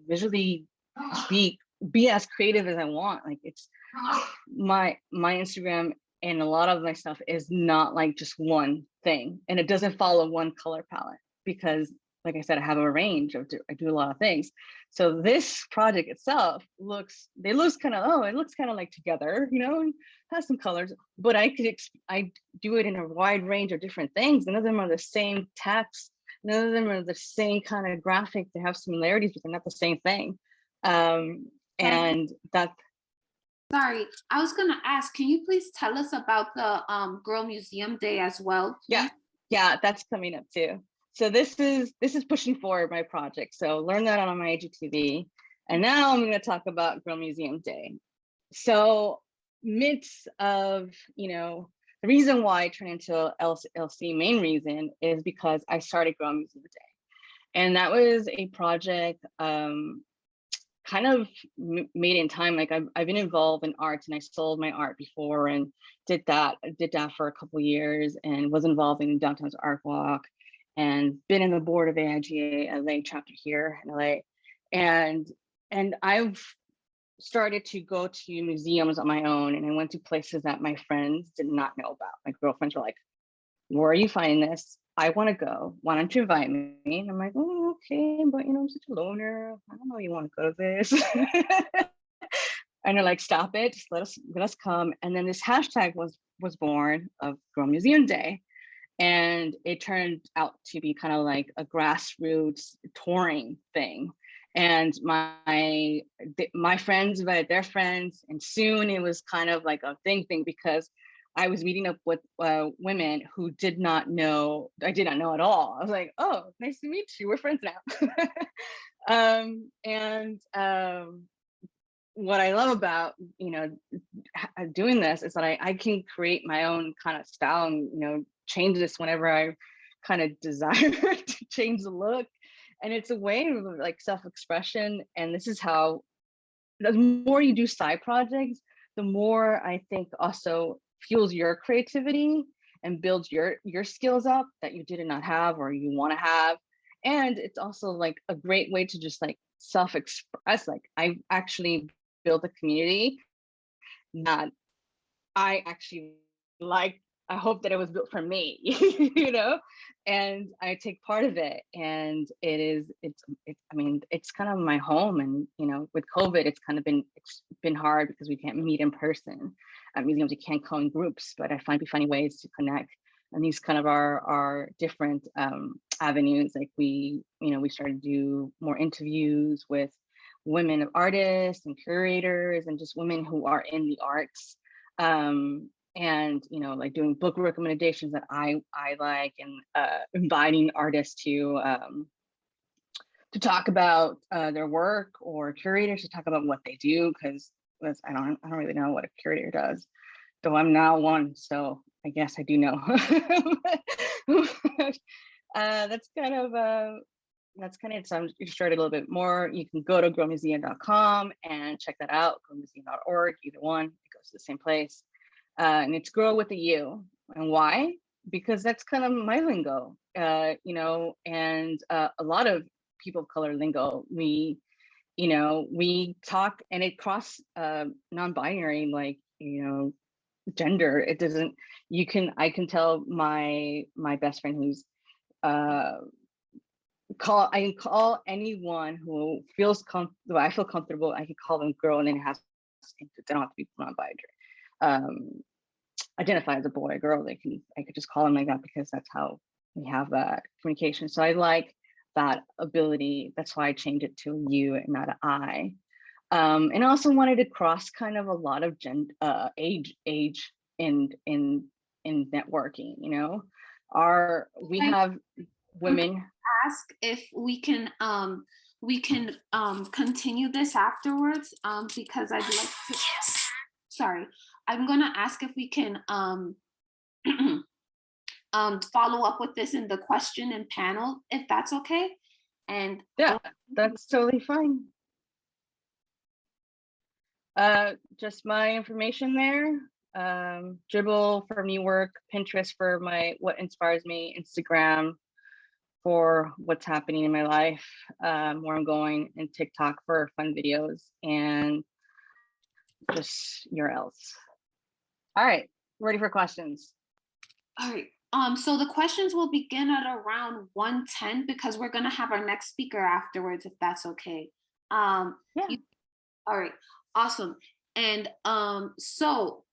D: visually be as creative as I want. Like, it's my Instagram and a lot of my stuff is not like just one thing, and it doesn't follow one color palette because, like I said, I have a range of, I do a lot of things. So this project itself looks kind of like together, you know, and has some colors, but I do it in a wide range of different things. None of them are the same text. None of them are the same kind of graphic. They have similarities, but they're not the same thing. And that.
A: Sorry, I was gonna ask, can you please tell us about the Girl Museum Day as well, please?
D: Yeah, that's coming up too. So this is pushing forward my project. So learn that on my IGTV. And now I'm going to talk about Girl Museum Day. So midst of, you know, the reason why I turned into LC, main reason is because I started Girl Museum Day. And that was a project kind of made in time. Like I've been involved in arts, and I sold my art before and did that for a couple of years, and was involved in Downtown's Art Walk, and been in the board of AIGA LA chapter here in LA. And I've started to go to museums on my own, and I went to places that my friends did not know about. My girlfriends were like, where are you finding this? I want to go. Why don't you invite me? And I'm like, oh, okay, but you know, I'm such a loner. I don't know you want to go to this. And they're like, stop it, just let us come. And then this hashtag was born of Girl Museum Day. And it turned out to be kind of like a grassroots touring thing. And my friends invited their friends, and soon it was kind of like a thing because I was meeting up with women who I did not know at all. I was like, oh, nice to meet you. We're friends now. What I love about, you know, doing this is that I can create my own kind of style and, you know, change this whenever I kind of desire to change the look. And it's a way of like self-expression. And this is how, the more you do side projects, the more I think also fuels your creativity and builds your skills up that you did not have or you want to have. And it's also like a great way to just like self-express. Like I actually built a community that I actually like. I hope that it was built for me, you know, and I take part of it. And it's I mean, it's kind of my home. And, you know, with COVID, it's been hard because we can't meet in person at museums. We can't go in groups, but I find finding ways to connect. And these kind of are different avenues. Like we started to do more interviews with women artists and curators and just women who are in the arts. And you know, like doing book recommendations that I like, and inviting artists to talk about their work, or curators to talk about what they do, because I don't really know what a curator does, though I'm now one, so I guess I do know. That's kind of it. So I'm interested a little bit more. You can go to growmuseum.com and check that out. growmuseum.org, either one, it goes to the same place. And it's grow with a U. And why? Because that's kind of my lingo, you know, and a lot of people of color lingo. We talk, and it cross non-binary, like, you know, gender. It doesn't, I can tell my best friend who's I can call anyone who feels comfortable. I feel comfortable. I can call them girl, and then they don't have to be non-binary. Identify as a boy or girl. I could just call them like that, because that's how we have that communication. So I like that ability. That's why I changed it to you and not an I. And I also wanted to cross kind of a lot of age in networking. You know, we have women.
A: Ask if we can continue this afterwards, because I'd like to. Sorry, I'm gonna ask if we can follow up with this in the question and panel, if that's okay. And
D: yeah, that's totally fine. Just my information there. Dribble for me work, Pinterest for what inspires me, Instagram for what's happening in my life, where I'm going, and TikTok for fun videos, and just URLs. All right, ready for questions.
A: All right. So the questions will begin at around 1:10, because we're gonna have our next speaker afterwards, if that's okay. Yeah. All right, awesome. And so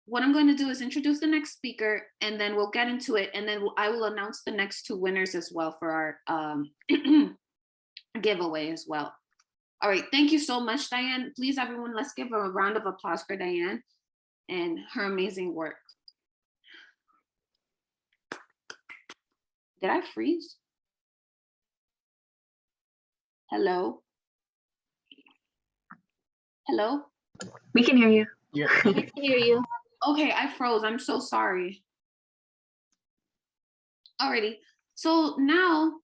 A: what I'm going to do is introduce the next speaker, and then we'll get into it, and then I will announce the next two winners as well for our giveaway as well. All right, thank you so much, Diane. Please, everyone, let's give a round of applause for Diane and her amazing work. Did I freeze? Hello? Hello?
E: We can hear you.
F: Yeah.
E: We can hear you.
A: Okay, I froze. I'm so sorry. Alrighty. So now,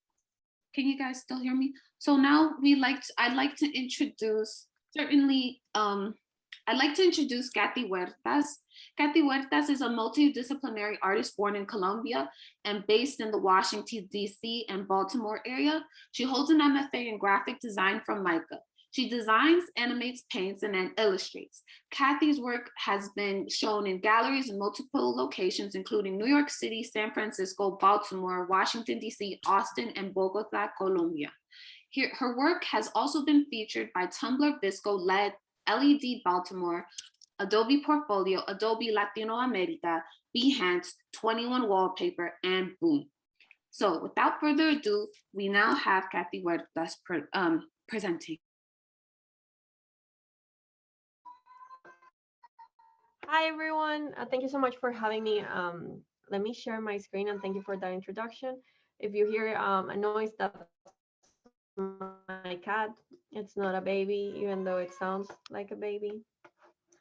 A: can you guys still hear me? So now I'd like to introduce, I'd like to introduce Kathy Huertas. Cathy Huertas is a multidisciplinary artist born in Colombia and based in the Washington, D.C. and Baltimore area. She holds an MFA in graphic design from MICA. She designs, animates, paints, and then illustrates. Kathy's work has been shown in galleries in multiple locations, including New York City, San Francisco, Baltimore, Washington, D.C., Austin, and Bogota, Colombia. Her work has also been featured by Tumblr, Visco, LED Baltimore, Adobe Portfolio, Adobe Latino America, Behance, 21 Wallpaper, and Boom. So without further ado, we now have Kathy Huertas presenting.
E: Hi, everyone. Thank you so much for having me. Let me share my screen, and thank you for that introduction. If you hear a noise, that's my cat. It's not a baby, even though it sounds like a baby.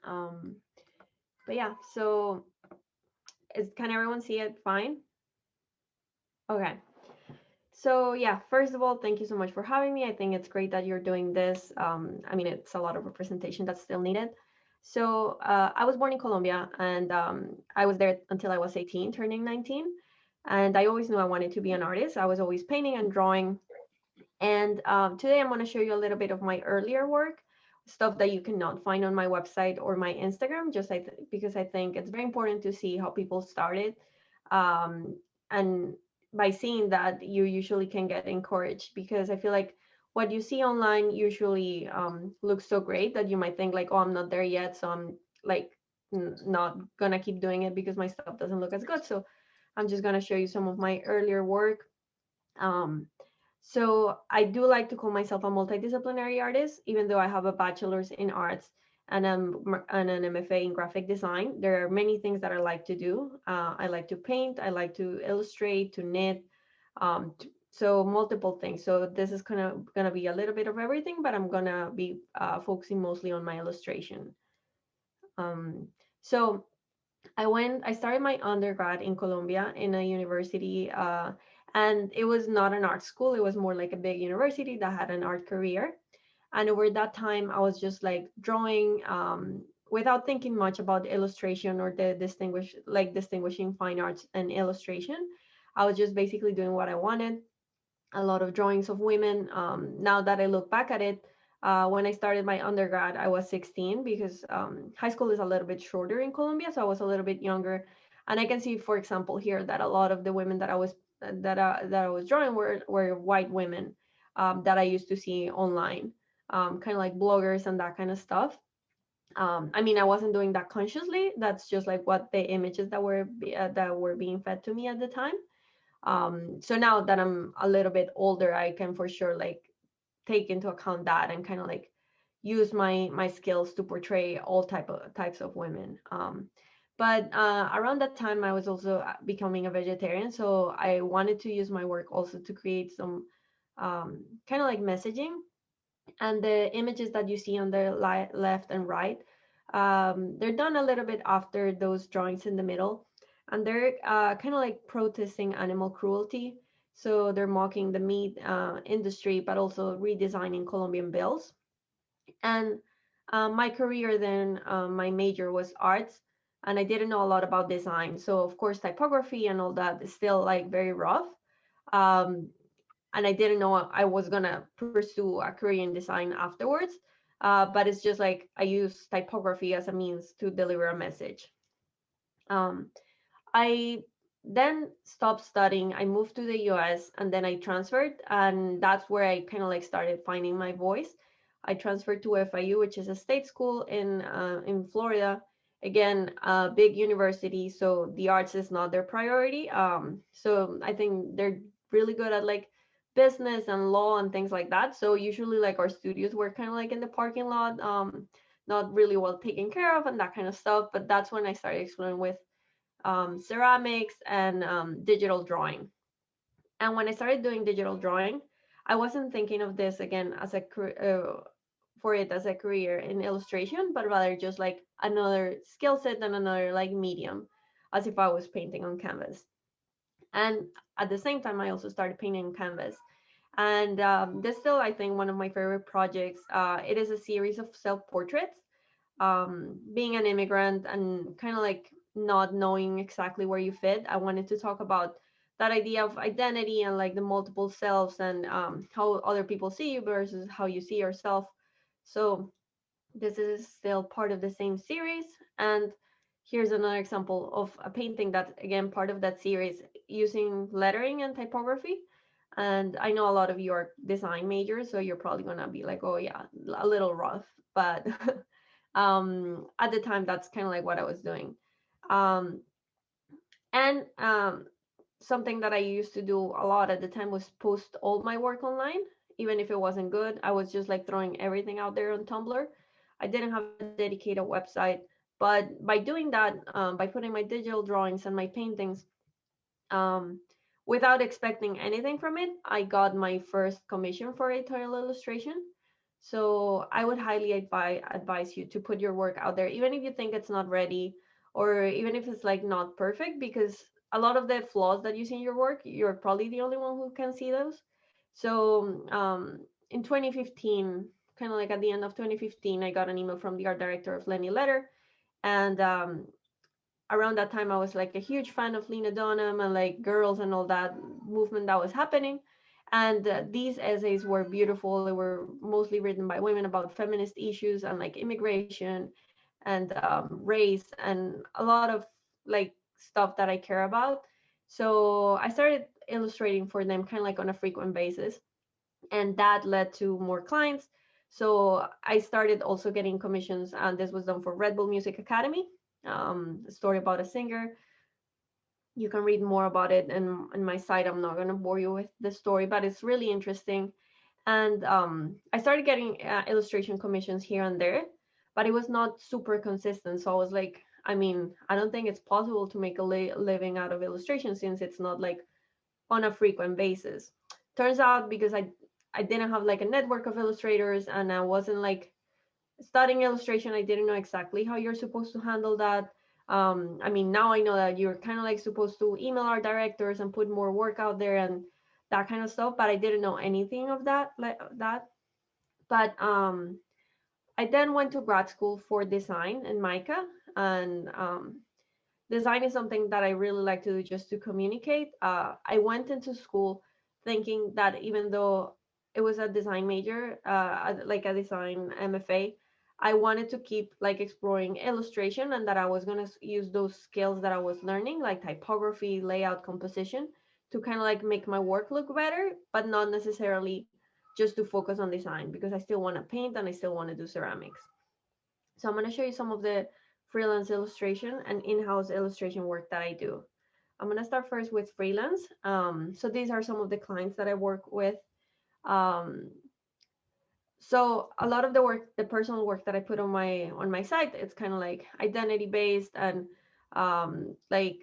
E: But yeah, so can everyone see it fine? Okay. So yeah, first of all, thank you so much for having me. I think it's great that you're doing this. I mean, it's a lot of representation that's still needed. So I was born in Colombia, and I was there until I was 18, turning 19. And I always knew I wanted to be an artist. I was always painting and drawing. And today I'm going to show you a little bit of my earlier work, stuff that you cannot find on my website or my Instagram, just because I think it's very important to see how people started. And by seeing that, you usually can get encouraged, because I feel like what you see online usually looks so great that you might think like, oh, I'm not there yet, so I'm like not gonna keep doing it because my stuff doesn't look as good. So I'm just gonna show you some of my earlier work. Um, so I do like to call myself a multidisciplinary artist, even though I have a bachelor's in arts and, and an MFA in graphic design. There are many things that I like to do. I like to paint, I like to illustrate, to knit, so multiple things. So this is gonna be a little bit of everything, but I'm gonna be focusing mostly on my illustration. So I started my undergrad in Colombia in a university, and it was not an art school. It was more like a big university that had an art career. And over that time, I was just like drawing without thinking much about illustration or the distinguishing fine arts and illustration. I was just basically doing what I wanted. A lot of drawings of women. Now that I look back at it, when I started my undergrad, I was 16, because high school is a little bit shorter in Colombia, so I was a little bit younger. And I can see, for example, here that a lot of the women that I was drawing were white women that I used to see online, kind of like bloggers and that kind of stuff. I mean, I wasn't doing that consciously. That's just like what the images that were being fed to me at the time. So now that I'm a little bit older, I can for sure like take into account that and kind of like use my skills to portray all types of women. But around that time, I was also becoming a vegetarian, so I wanted to use my work also to create some kind of like messaging. And the images that you see on the left and right, they're done a little bit after those drawings in the middle, and they're kind of like protesting animal cruelty. So they're mocking the meat industry, but also redesigning Colombian bills. And my career then, my major was arts, and I didn't know a lot about design. So of course, typography and all that is still like very rough. Um, and I didn't know I was gonna pursue a career in design afterwards. But it's just like I use typography as a means to deliver a message. Um, I then stopped studying. I moved to the US and then I transferred, and that's where I kind of like started finding my voice. I transferred to FIU, which is a state school in Florida. Again, a big university, so the arts is not their priority. So I think they're really good at like business and law and things like that. So usually like our studios were kind of like in the parking lot, not really well taken care of and that kind of stuff. But that's when I started exploring with ceramics and digital drawing. And when I started doing digital drawing, I wasn't thinking of this again as for it as a career in illustration, but rather just like another skill set and another like medium, as if I was painting on canvas. And at the same time, I also started painting on canvas. And this still, I think, one of my favorite projects. It is a series of self-portraits. Being an immigrant and kind of like not knowing exactly where you fit, I wanted to talk about that idea of identity and like the multiple selves, and how other people see you versus how you see yourself. So this is still part of the same series. And here's another example of a painting that's again part of that series, using lettering and typography. And I know a lot of you are design majors, so you're probably gonna be like, oh yeah, a little rough, but at the time that's kind of like what I was doing. um, and something that I used to do a lot at the time was post all my work online, even if it wasn't good. I was just like throwing everything out there on Tumblr. I didn't have a dedicated website, but by doing that, by putting my digital drawings and my paintings, um, without expecting anything from it, I got my first commission for editorial illustration. So I would highly advise you to put your work out there, even if you think it's not ready, or even if it's like not perfect, because a lot of the flaws that you see in your work, you're probably the only one who can see those. So in 2015, kind of like at the end of 2015, I got an email from the art director of Lenny Letter, and around that time I was like a huge fan of Lena Dunham and like girls and all that movement that was happening. And these essays were beautiful. They were mostly written by women about feminist issues and like immigration and race and a lot of like stuff that I care about. So I started illustrating for them kind of like on a frequent basis, and that led to more clients. So I started also getting commissions, and this was done for Red Bull Music Academy, a story about a singer. You can read more about it in my site. I'm not going to bore you with the story, but it's really interesting. And I started getting illustration commissions here and there, but it was not super consistent. So I was like, I mean, I don't think it's possible to make a living out of illustration since it's not like on a frequent basis. Turns out because I didn't have like a network of illustrators and I wasn't like studying illustration, I didn't know exactly how you're supposed to handle that. I mean, now I know that you're kind of like supposed to email our directors and put more work out there and that kind of stuff, but I didn't know anything of that, like that. But I then went to grad school for design in MICA, and design is something that I really like to do just to communicate. I went into school thinking that even though it was a design major, like a design MFA, I wanted to keep like exploring illustration and that I was going to use those skills that I was learning, like typography, layout, composition, to kind of like make my work look better, but not necessarily just to focus on design because I still want to paint and I still want to do ceramics. So I'm going to show you some of the freelance illustration and in-house illustration work that I do. I'm going to start first with freelance. So these are some of the clients that I work with. Um, so a lot of the work, the personal work that I put on my site, it's kind of like identity based and like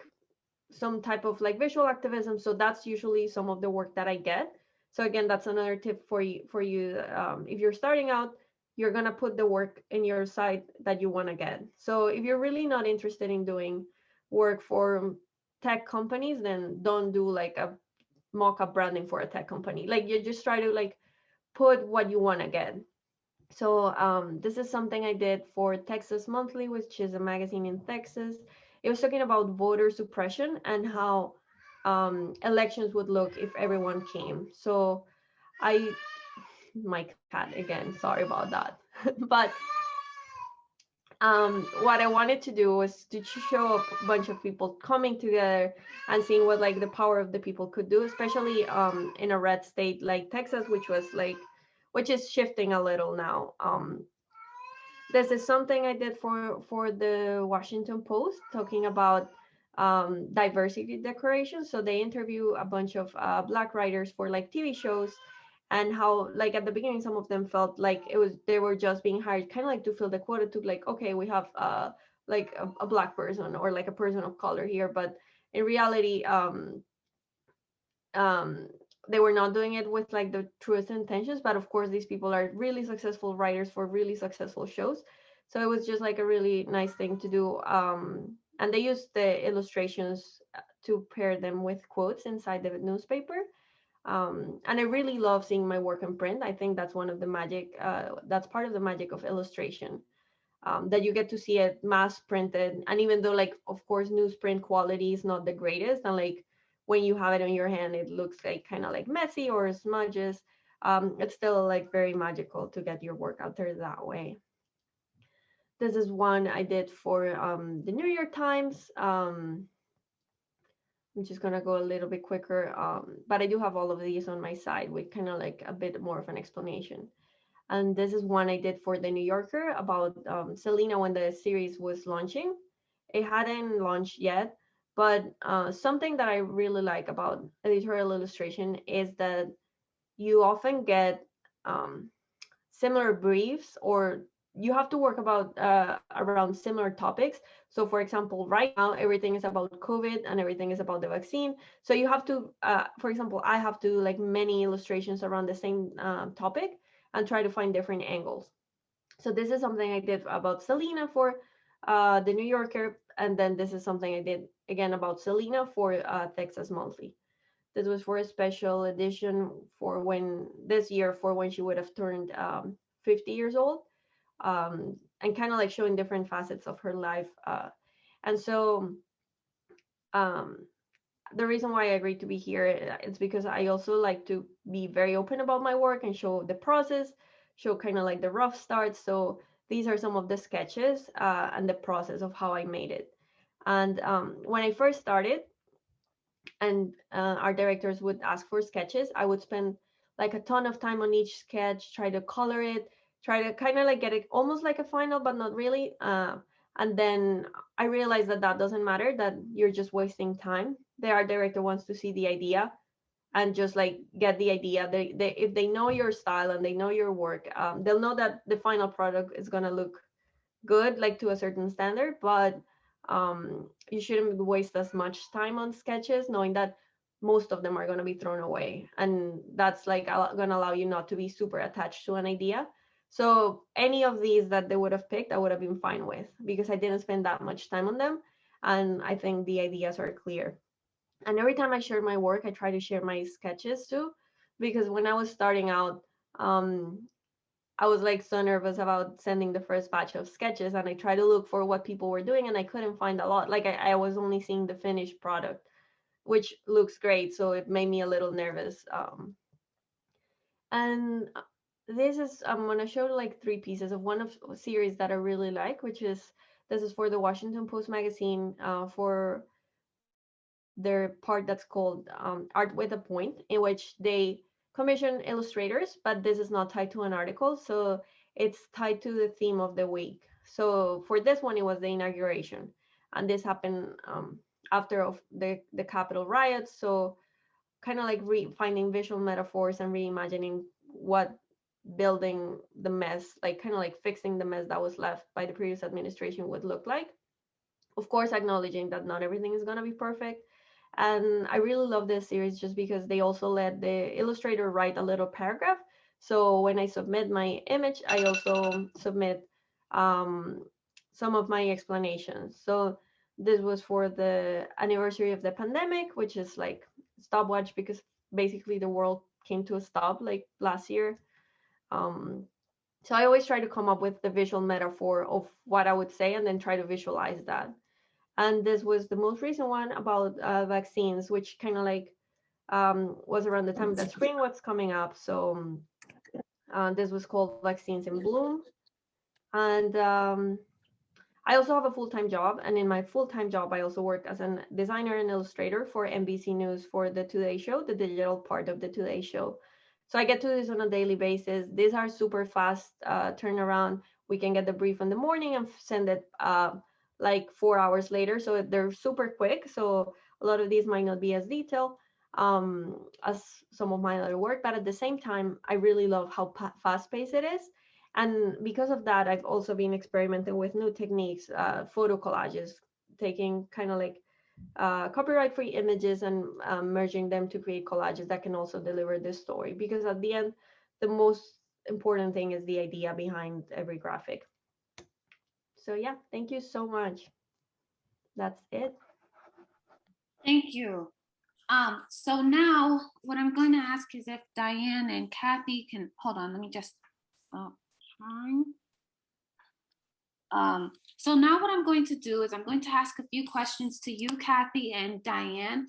E: some type of like visual activism. So that's usually some of the work that I get. So again, that's another tip for you. If you're starting out, you're gonna put the work in your site that you want to get. So if you're really not interested in doing work for tech companies, then don't do like a mock-up branding for a tech company. Like you just try to like put what you want to get. So this is something I did for Texas Monthly, which is a magazine in Texas. It was talking about voter suppression and how elections would look if everyone came. So I, my cat again, sorry about that. But what I wanted to do was to show a bunch of people coming together and seeing what like the power of the people could do, especially in a red state like Texas, which is shifting a little now. This is something I did for the Washington Post, talking about diversity declarations. So they interview a bunch of Black writers for like TV shows, and how like at the beginning some of them felt like they were just being hired kind of like to fill the quota, to like, okay, we have like a Black person or like a person of color here, but in reality um, they were not doing it with like the truest intentions. But of course these people are really successful writers for really successful shows, so it was just like a really nice thing to do. And they used the illustrations to pair them with quotes inside the newspaper. And I really love seeing my work in print. I think that's one of the magic, that's part of the magic of illustration, that you get to see it mass printed. And even though like, of course, newsprint quality is not the greatest, and like when you have it on your hand, it looks like kind of like messy or smudges, it's still like very magical to get your work out there that way. This is one I did for the New York Times. I'm just gonna go a little bit quicker, but I do have all of these on my side with kind of like a bit more of an explanation. And this is one I did for the New Yorker about Selena when the series was launching. It hadn't launched yet, but something that I really like about editorial illustration is that you often get similar briefs, or you have to work about around similar topics. So for example, right now everything is about COVID and everything is about the vaccine, so you have to for example, I have to do like many illustrations around the same topic and try to find different angles. So this is something I did about Selena for the New Yorker, and then this is something I did again about Selena for Texas Monthly. This was for a special edition for when this year, for when she would have turned 50 years old, and kind of like showing different facets of her life. And so the reason why I agreed to be here is because I also like to be very open about my work and show the process, show kind of like the rough start. So these are some of the sketches and the process of how I made it. And when I first started, and our directors would ask for sketches, I would spend like a ton of time on each sketch, try to color it, try to kind of like get it almost like a final, but not really. And then I realized that that doesn't matter, that you're just wasting time. The art director wants to see the idea and just like get the idea. They if they know your style and they know your work, they'll know that the final product is gonna look good, like to a certain standard, but you shouldn't waste as much time on sketches knowing that most of them are going to be thrown away, and that's like going to allow you not to be super attached to an idea. So any of these that they would have picked, I would have been fine with, because I didn't spend that much time on them, and I think the ideas are clear. And every time I share my work, I try to share my sketches too, because when I was starting out, I was like so nervous about sending the first batch of sketches, and I tried to look for what people were doing and I couldn't find a lot. Like I was only seeing the finished product, which looks great. So it made me a little nervous. And this is, I'm gonna show like 3 pieces of one of a series that I really like, which is, this is for the Washington Post magazine for their part that's called Art with a Point, in which they commission illustrators, but this is not tied to an article, so it's tied to the theme of the week. So for this one, it was the inauguration, and this happened after of the Capitol riots. So kind of like finding visual metaphors and reimagining what building the mess, like kind of like fixing the mess that was left by the previous administration would look like. Of course, acknowledging that not everything is going to be perfect. And I really love this series just because they also let the illustrator write a little paragraph. So when I submit my image, I also submit some of my explanations. So this was for the anniversary of the pandemic, which is like stopwatch, because basically the world came to a stop like last year. So I always try to come up with the visual metaphor of what I would say and then try to visualize that. And this was the most recent one about vaccines, which kind of like was around the time that spring was coming up. So this was called Vaccines in Bloom. And I also have a full-time job. And in my full-time job, I also work as a designer and illustrator for NBC News for the Today Show, the digital part of the Today Show. So I get to do this on a daily basis. These are super fast turnaround. We can get the brief in the morning and send it like 4 hours later. So they're super quick. So a lot of these might not be as detailed as some of my other work, but at the same time, I really love how fast-paced it is. And because of that, I've also been experimenting with new techniques, photo collages, taking kind of like copyright-free images and merging them to create collages that can also deliver this story. Because at the end, the most important thing is the idea behind every graphic. So yeah, thank you so much. That's it.
A: Thank you. So now what I'm going to ask is if Diane and Kathy can, hold on, let me just, so now what I'm going to do is I'm going to ask a few questions to you, Kathy and Diane.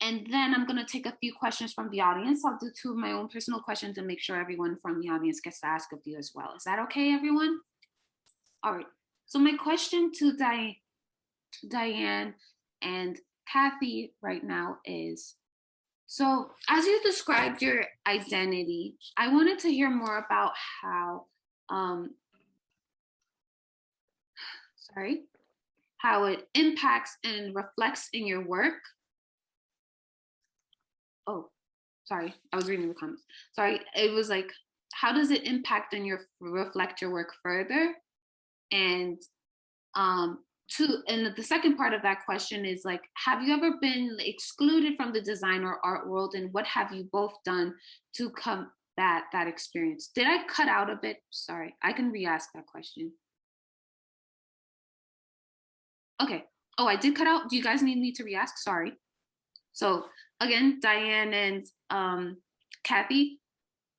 A: And then I'm going to take a few questions from the audience. I'll do 2 of my own personal questions and make sure everyone from the audience gets to ask a few as well. Is that okay, everyone? All right. So my question to Diane and Kathy right now is, so as you described your identity, I wanted to hear more about how, how it impacts and reflects in your work. Oh, sorry, I was reading the comments. Sorry, it was like, how does it impact and reflect your work further? And and the second part of that question is like, have you ever been excluded from the design or art world, and what have you both done to combat that experience? Did I cut out a bit? Sorry, I can re-ask that question. Okay. Oh, I did cut out. Do you guys need me to re-ask? Sorry. So again, Diane and Kathy,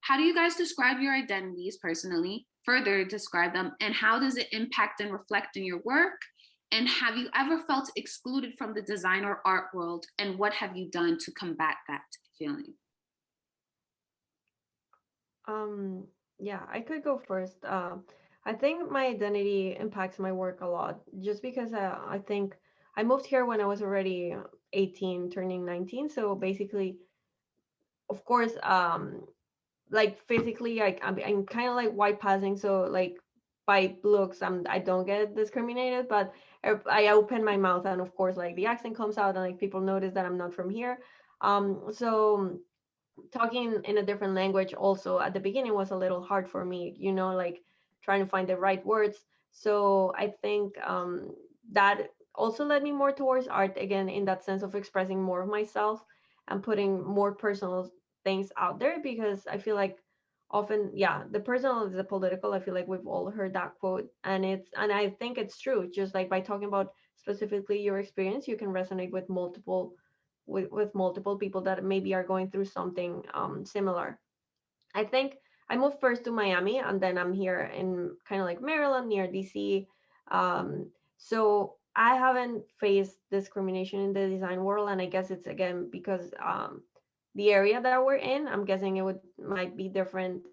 A: how do you guys describe your identities personally? further describe them, and how does it impact and reflect in your work? And have you ever felt excluded from the design or art world? And what have you done to combat that feeling?
E: Yeah, I could go first. I think my identity impacts my work a lot, just because I think I moved here when I was already 18, turning 19. So basically, of course, like physically, I'm kind of like white passing. So like by looks, I don't get discriminated, but I open my mouth, and of course, like the accent comes out, and like people notice that I'm not from here. So talking in a different language also at the beginning was a little hard for me, like trying to find the right words. So I think that also led me more towards art, again, in that sense of expressing more of myself and putting more personal things out there, because I feel like often, yeah, the personal is the political. I feel like we've all heard that quote, and I think it's true. Just like by talking about specifically your experience, you can resonate with multiple people that maybe are going through something similar. I think I moved first to Miami, and then I'm here in kind of like Maryland near DC. So I haven't faced discrimination in the design world, and I guess it's again because the area that we're in, I'm guessing might be different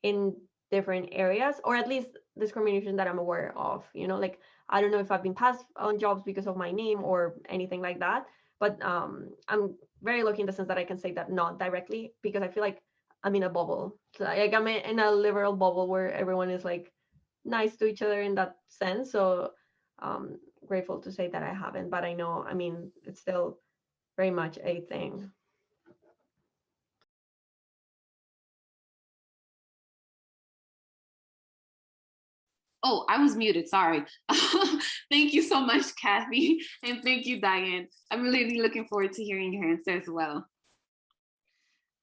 E: in different areas, or at least discrimination that I'm aware of. Like I don't know if I've been passed on jobs because of my name or anything like that, but I'm very lucky in the sense that I can say that not directly, because I feel like I'm in a bubble. So like I'm in a liberal bubble where everyone is like nice to each other in that sense. So grateful to say that I haven't, but I know, I mean, it's still very much a thing.
A: Oh, I was muted, sorry. Thank you so much, Kathy. And thank you, Diane. I'm really looking forward to hearing your answer as well.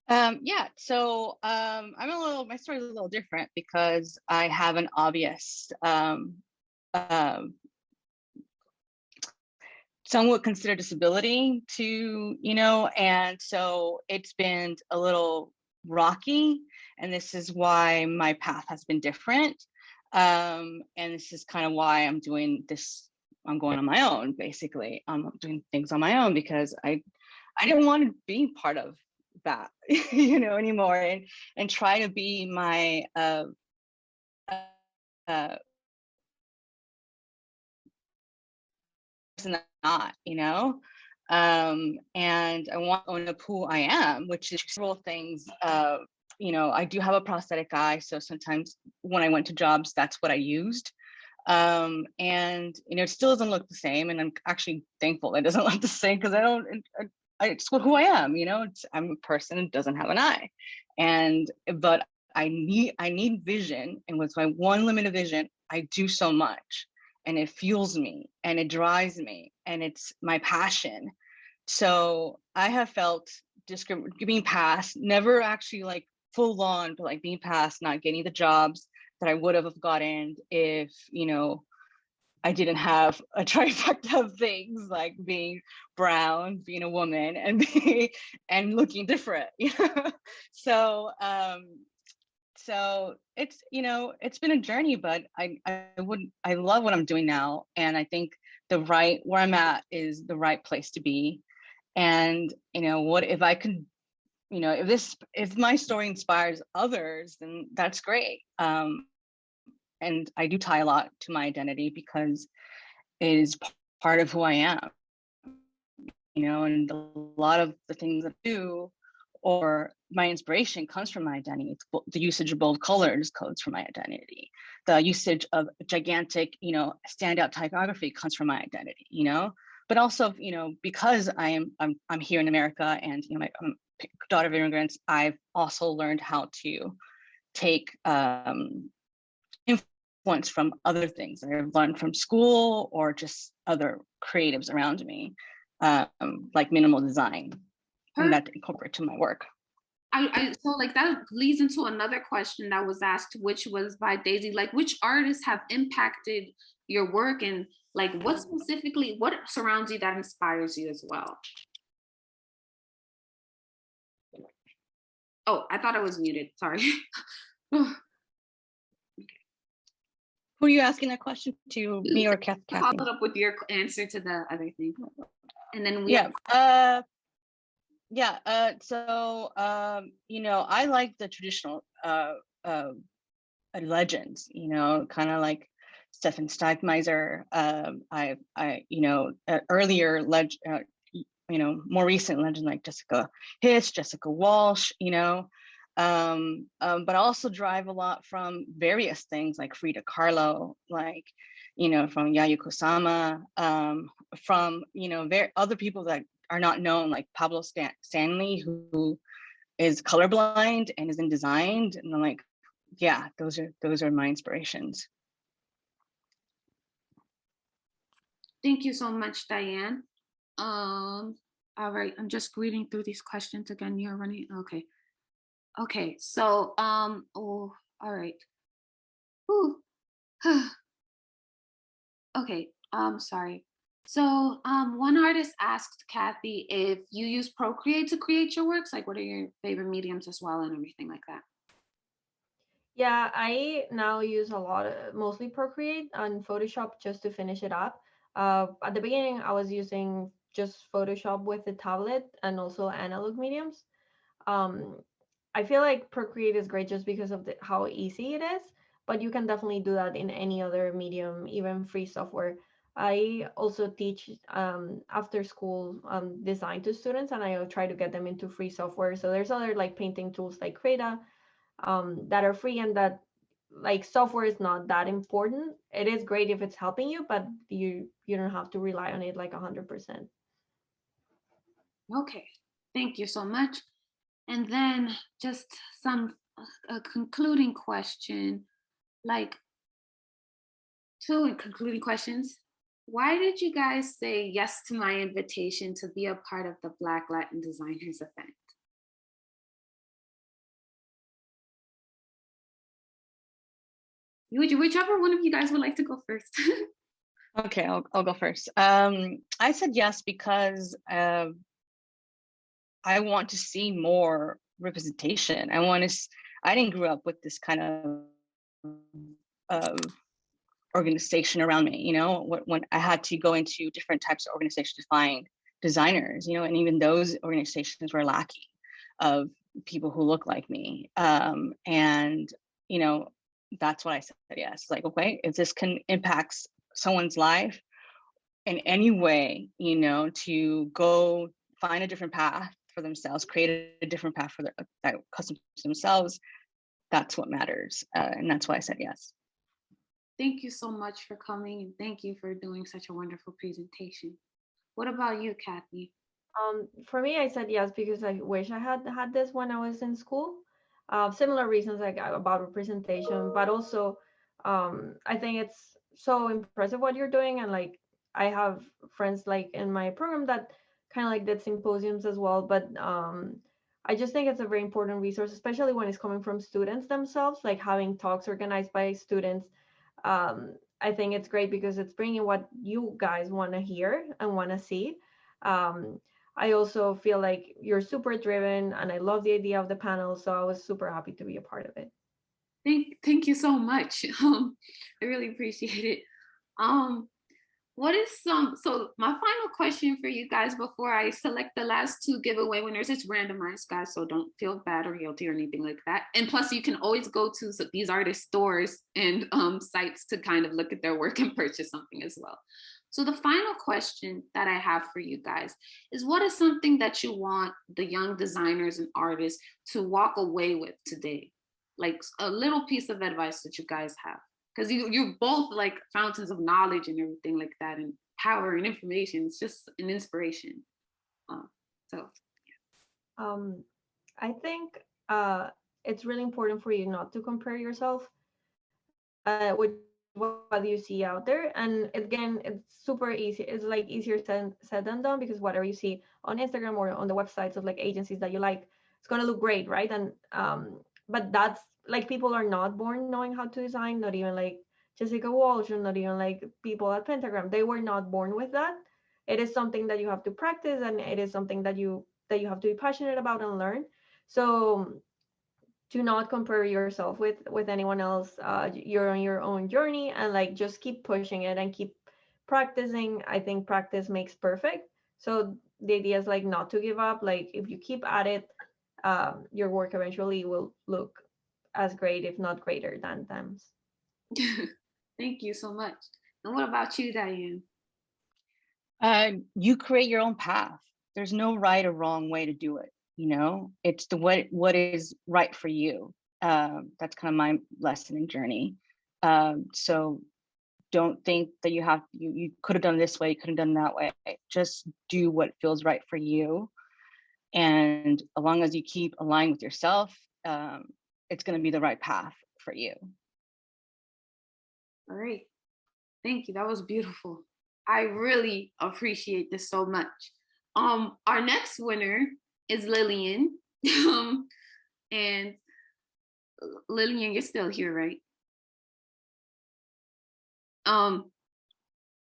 D: Yeah, so my story is a little different because I have an obvious, somewhat considered disability to, and so it's been a little rocky, and this is why my path has been different. And this is kind of why I'm doing this. I'm going on my own, basically. I'm doing things on my own because I didn't want to be part of that, anymore, and try to be my not, and I want to own up who I am, which is several things. I do have a prosthetic eye, so sometimes when I went to jobs, that's what I used. And it still doesn't look the same, and I'm actually thankful it doesn't look the same, because it's who I am. I'm a person who doesn't have an eye, but I need vision, and with my one limited vision, I do so much, and it fuels me, and it drives me, and it's my passion. So I have felt being passed, never actually like full on, but like being passed, not getting the jobs that I would have gotten if, I didn't have a trifecta of things, like being brown, being a woman, and looking different. So so it's been a journey, but I love what I'm doing now, and I think where I'm at is the right place to be. And what if I could, if my story inspires others, then that's great. And I do tie a lot to my identity because it is part of who I am, and a lot of the things I do or my inspiration comes from my identity. The usage of bold colors comes from my identity. The usage of gigantic, standout typography comes from my identity, but also, because I'm here in America, and, I'm a daughter of immigrants, I've also learned how to take influence from other things that I've learned from school or just other creatives around me, like minimal design, and that incorporate to my work.
A: So like that leads into another question that was asked, which was by Daisy, like which artists have impacted your work, and like what surrounds you that inspires you as well? Oh, I thought I was muted. Sorry.
D: Who are you asking that question to, me or Kathy?
A: Follow up with your answer to the other thing, and then we.
D: So I like the traditional legends, kind of like Stefan Steigmeiser. Earlier more recent legend like Jessica Hitch, Jessica Walsh, but also drive a lot from various things like Frida Kahlo, like, from Yayoi Kusama, from, other people that are not known, like Pablo Stanley, who is colorblind and is in design. And I'm like, yeah, those are my inspirations.
A: Thank you so much, Diane. All right, I'm just reading through these questions again. You're running, okay. Okay, so, all right. Whew. Okay, sorry. So, one artist asked Kathy if you use Procreate to create your works, like what are your favorite mediums as well and everything like that?
E: Yeah, I now use a lot of mostly Procreate and Photoshop just to finish it up. At the beginning, I was using just Photoshop with the tablet and also analog mediums. I feel like Procreate is great just because of how easy it is, but you can definitely do that in any other medium, even free software. I also teach after school design to students, and I try to get them into free software. So there's other like painting tools like Krita that are free, and that like software is not that important. It is great if it's helping you, but you don't have to rely on it like 100%.
A: Okay, thank you so much. And then just a concluding question, like two concluding questions. Why did you guys say yes to my invitation to be a part of the Black Latin Designers event? Whichever one of you guys would like to go first.
D: Okay, I'll go first. I said yes because I want to see more representation. I didn't grow up with this kind of organization around me, when I had to go into different types of organizations to find designers, and even those organizations were lacking of people who look like me. And, that's why I said yes. Like, okay, if this can impact someone's life in any way, to go find a different path for themselves, create a different path for that custom to themselves, that's what matters. And that's why I said yes.
A: Thank you so much for coming, and thank you for doing such a wonderful presentation. What about you, Kathy?
E: For me, I said yes because I wish I had had this when I was in school. Similar reasons like about representation, but also I think it's so impressive what you're doing, and like I have friends like in my program that kind of like did symposiums as well. But I just think it's a very important resource, especially when it's coming from students themselves, like having talks organized by students. I think it's great because it's bringing what you guys want to hear and want to see. Um, I also feel like you're super driven, and I love the idea of the panel, so I was super happy to be a part of it.
A: Thank you so much. I really appreciate it. What is so my final question for you guys before I select the last two giveaway winners, it's randomized, guys, so don't feel bad or guilty or anything like that. And plus you can always go to these artist stores and sites to kind of look at their work and purchase something as well. So the final question that I have for you guys is, what is something that you want the young designers and artists to walk away with today? Like a little piece of advice that you guys have. Because you're both like fountains of knowledge and everything like that, and power and information. It's just an inspiration. So
E: I think it's really important for you not to compare yourself with what you see out there. And again, it's super easy. It's like easier said than done, because whatever you see on Instagram or on the websites of like agencies that you like, it's gonna look great, right? And but that's like, people are not born knowing how to design. Not even like Jessica Walsh, or not even like people at Pentagram. They were not born with that. It is something that you have to practice, and it is something that you have to be passionate about and learn. So do not compare yourself with anyone else. You're on your own journey, and like just keep pushing it and keep practicing. I think practice makes perfect. So the idea is like not to give up. Like if you keep at it, your work eventually will look as great, if not greater than them's.
A: Thank you so much. And what about you, Diane?
D: You create your own path. There's no right or wrong way to do it. You know, it's the what is right for you. That's kind of my lesson and journey. So don't think that you could have done this way, you could have done that way. Just do what feels right for you. And as long as you keep aligned with yourself, it's going to be the right path for you.
A: All right. Thank you. That was beautiful. I really appreciate this so much. Our next winner is Lillian. And Lillian, you're still here, right?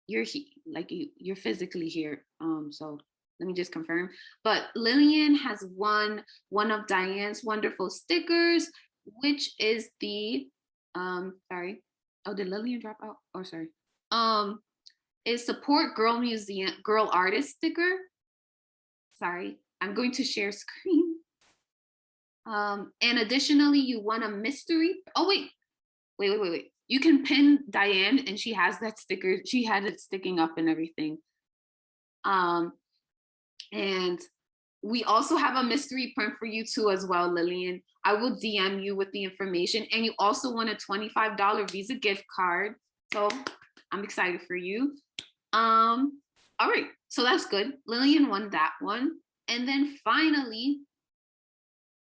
A: You're physically here. So let me just confirm. But Lillian has won one of Diane's wonderful stickers, which is the sorry. Oh, did Lillian drop out? Oh, sorry. Is Support Girl Museum Girl Artist sticker. Sorry, I'm going to share screen. And additionally, you won a mystery. Oh, wait. You can pin Diane and she has that sticker. She had it sticking up and everything. And we also have a mystery print for you too as well, Lillian. I will DM you with the information. And you also won a $25 Visa gift card. So I'm excited for you. All right, so that's good. Lillian won that one. And then finally,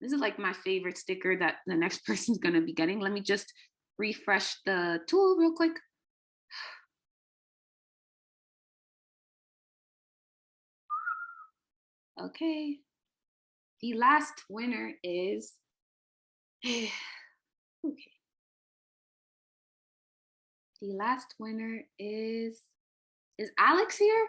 A: this is like my favorite sticker that the next person's gonna be getting. Let me just refresh the tool real quick. Okay, the last winner is, okay. The last winner is Alex here?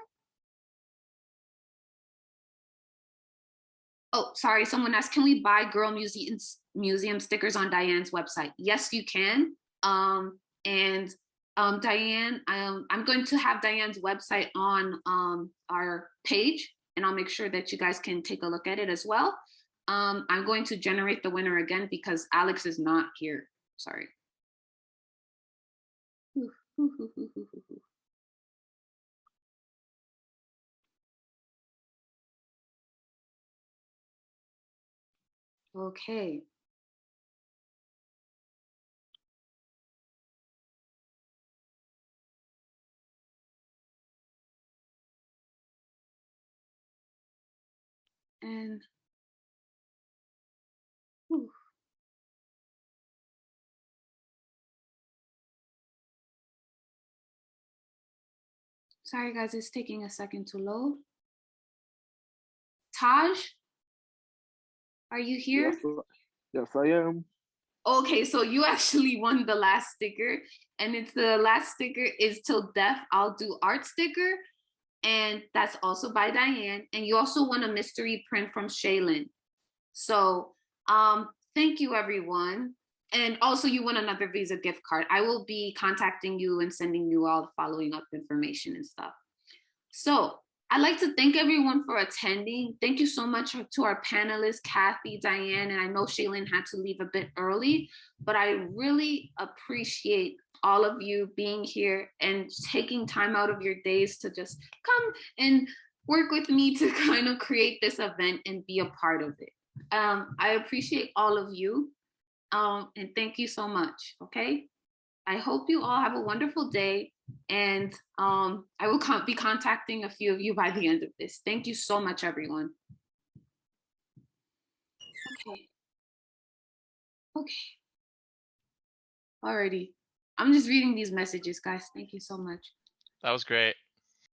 A: Oh, sorry, someone asked, can we buy Girl Museum stickers on Diane's website? Yes, you can. Diane, I'm going to have Diane's website on our page, and I'll make sure that you guys can take a look at it as well. I'm going to generate the winner again because Alex is not here. Sorry. Okay. And whew. Sorry guys, it's taking a second to load. Taj, are you here?
F: Yes, I am.
A: Okay, so you actually won the last sticker, and it's the last sticker is Till Death I'll Do art sticker, and that's also by Diane. And you also won a mystery print from Shaylin. So thank you everyone. And also you won another Visa gift card. I will be contacting you and sending you all the following up information and stuff. So I'd like to thank everyone for attending. Thank you so much to our panelists, Kathy, Diane, and I know Shaylin had to leave a bit early, but I really appreciate all of you being here and taking time out of your days to just come and work with me to kind of create this event and be a part of it. I appreciate all of you, and thank you so much, okay? I hope you all have a wonderful day, and I will be contacting a few of you by the end of this. Thank you so much, everyone. Okay. Alrighty. I'm just reading these messages, guys. Thank you so much.
G: That was great.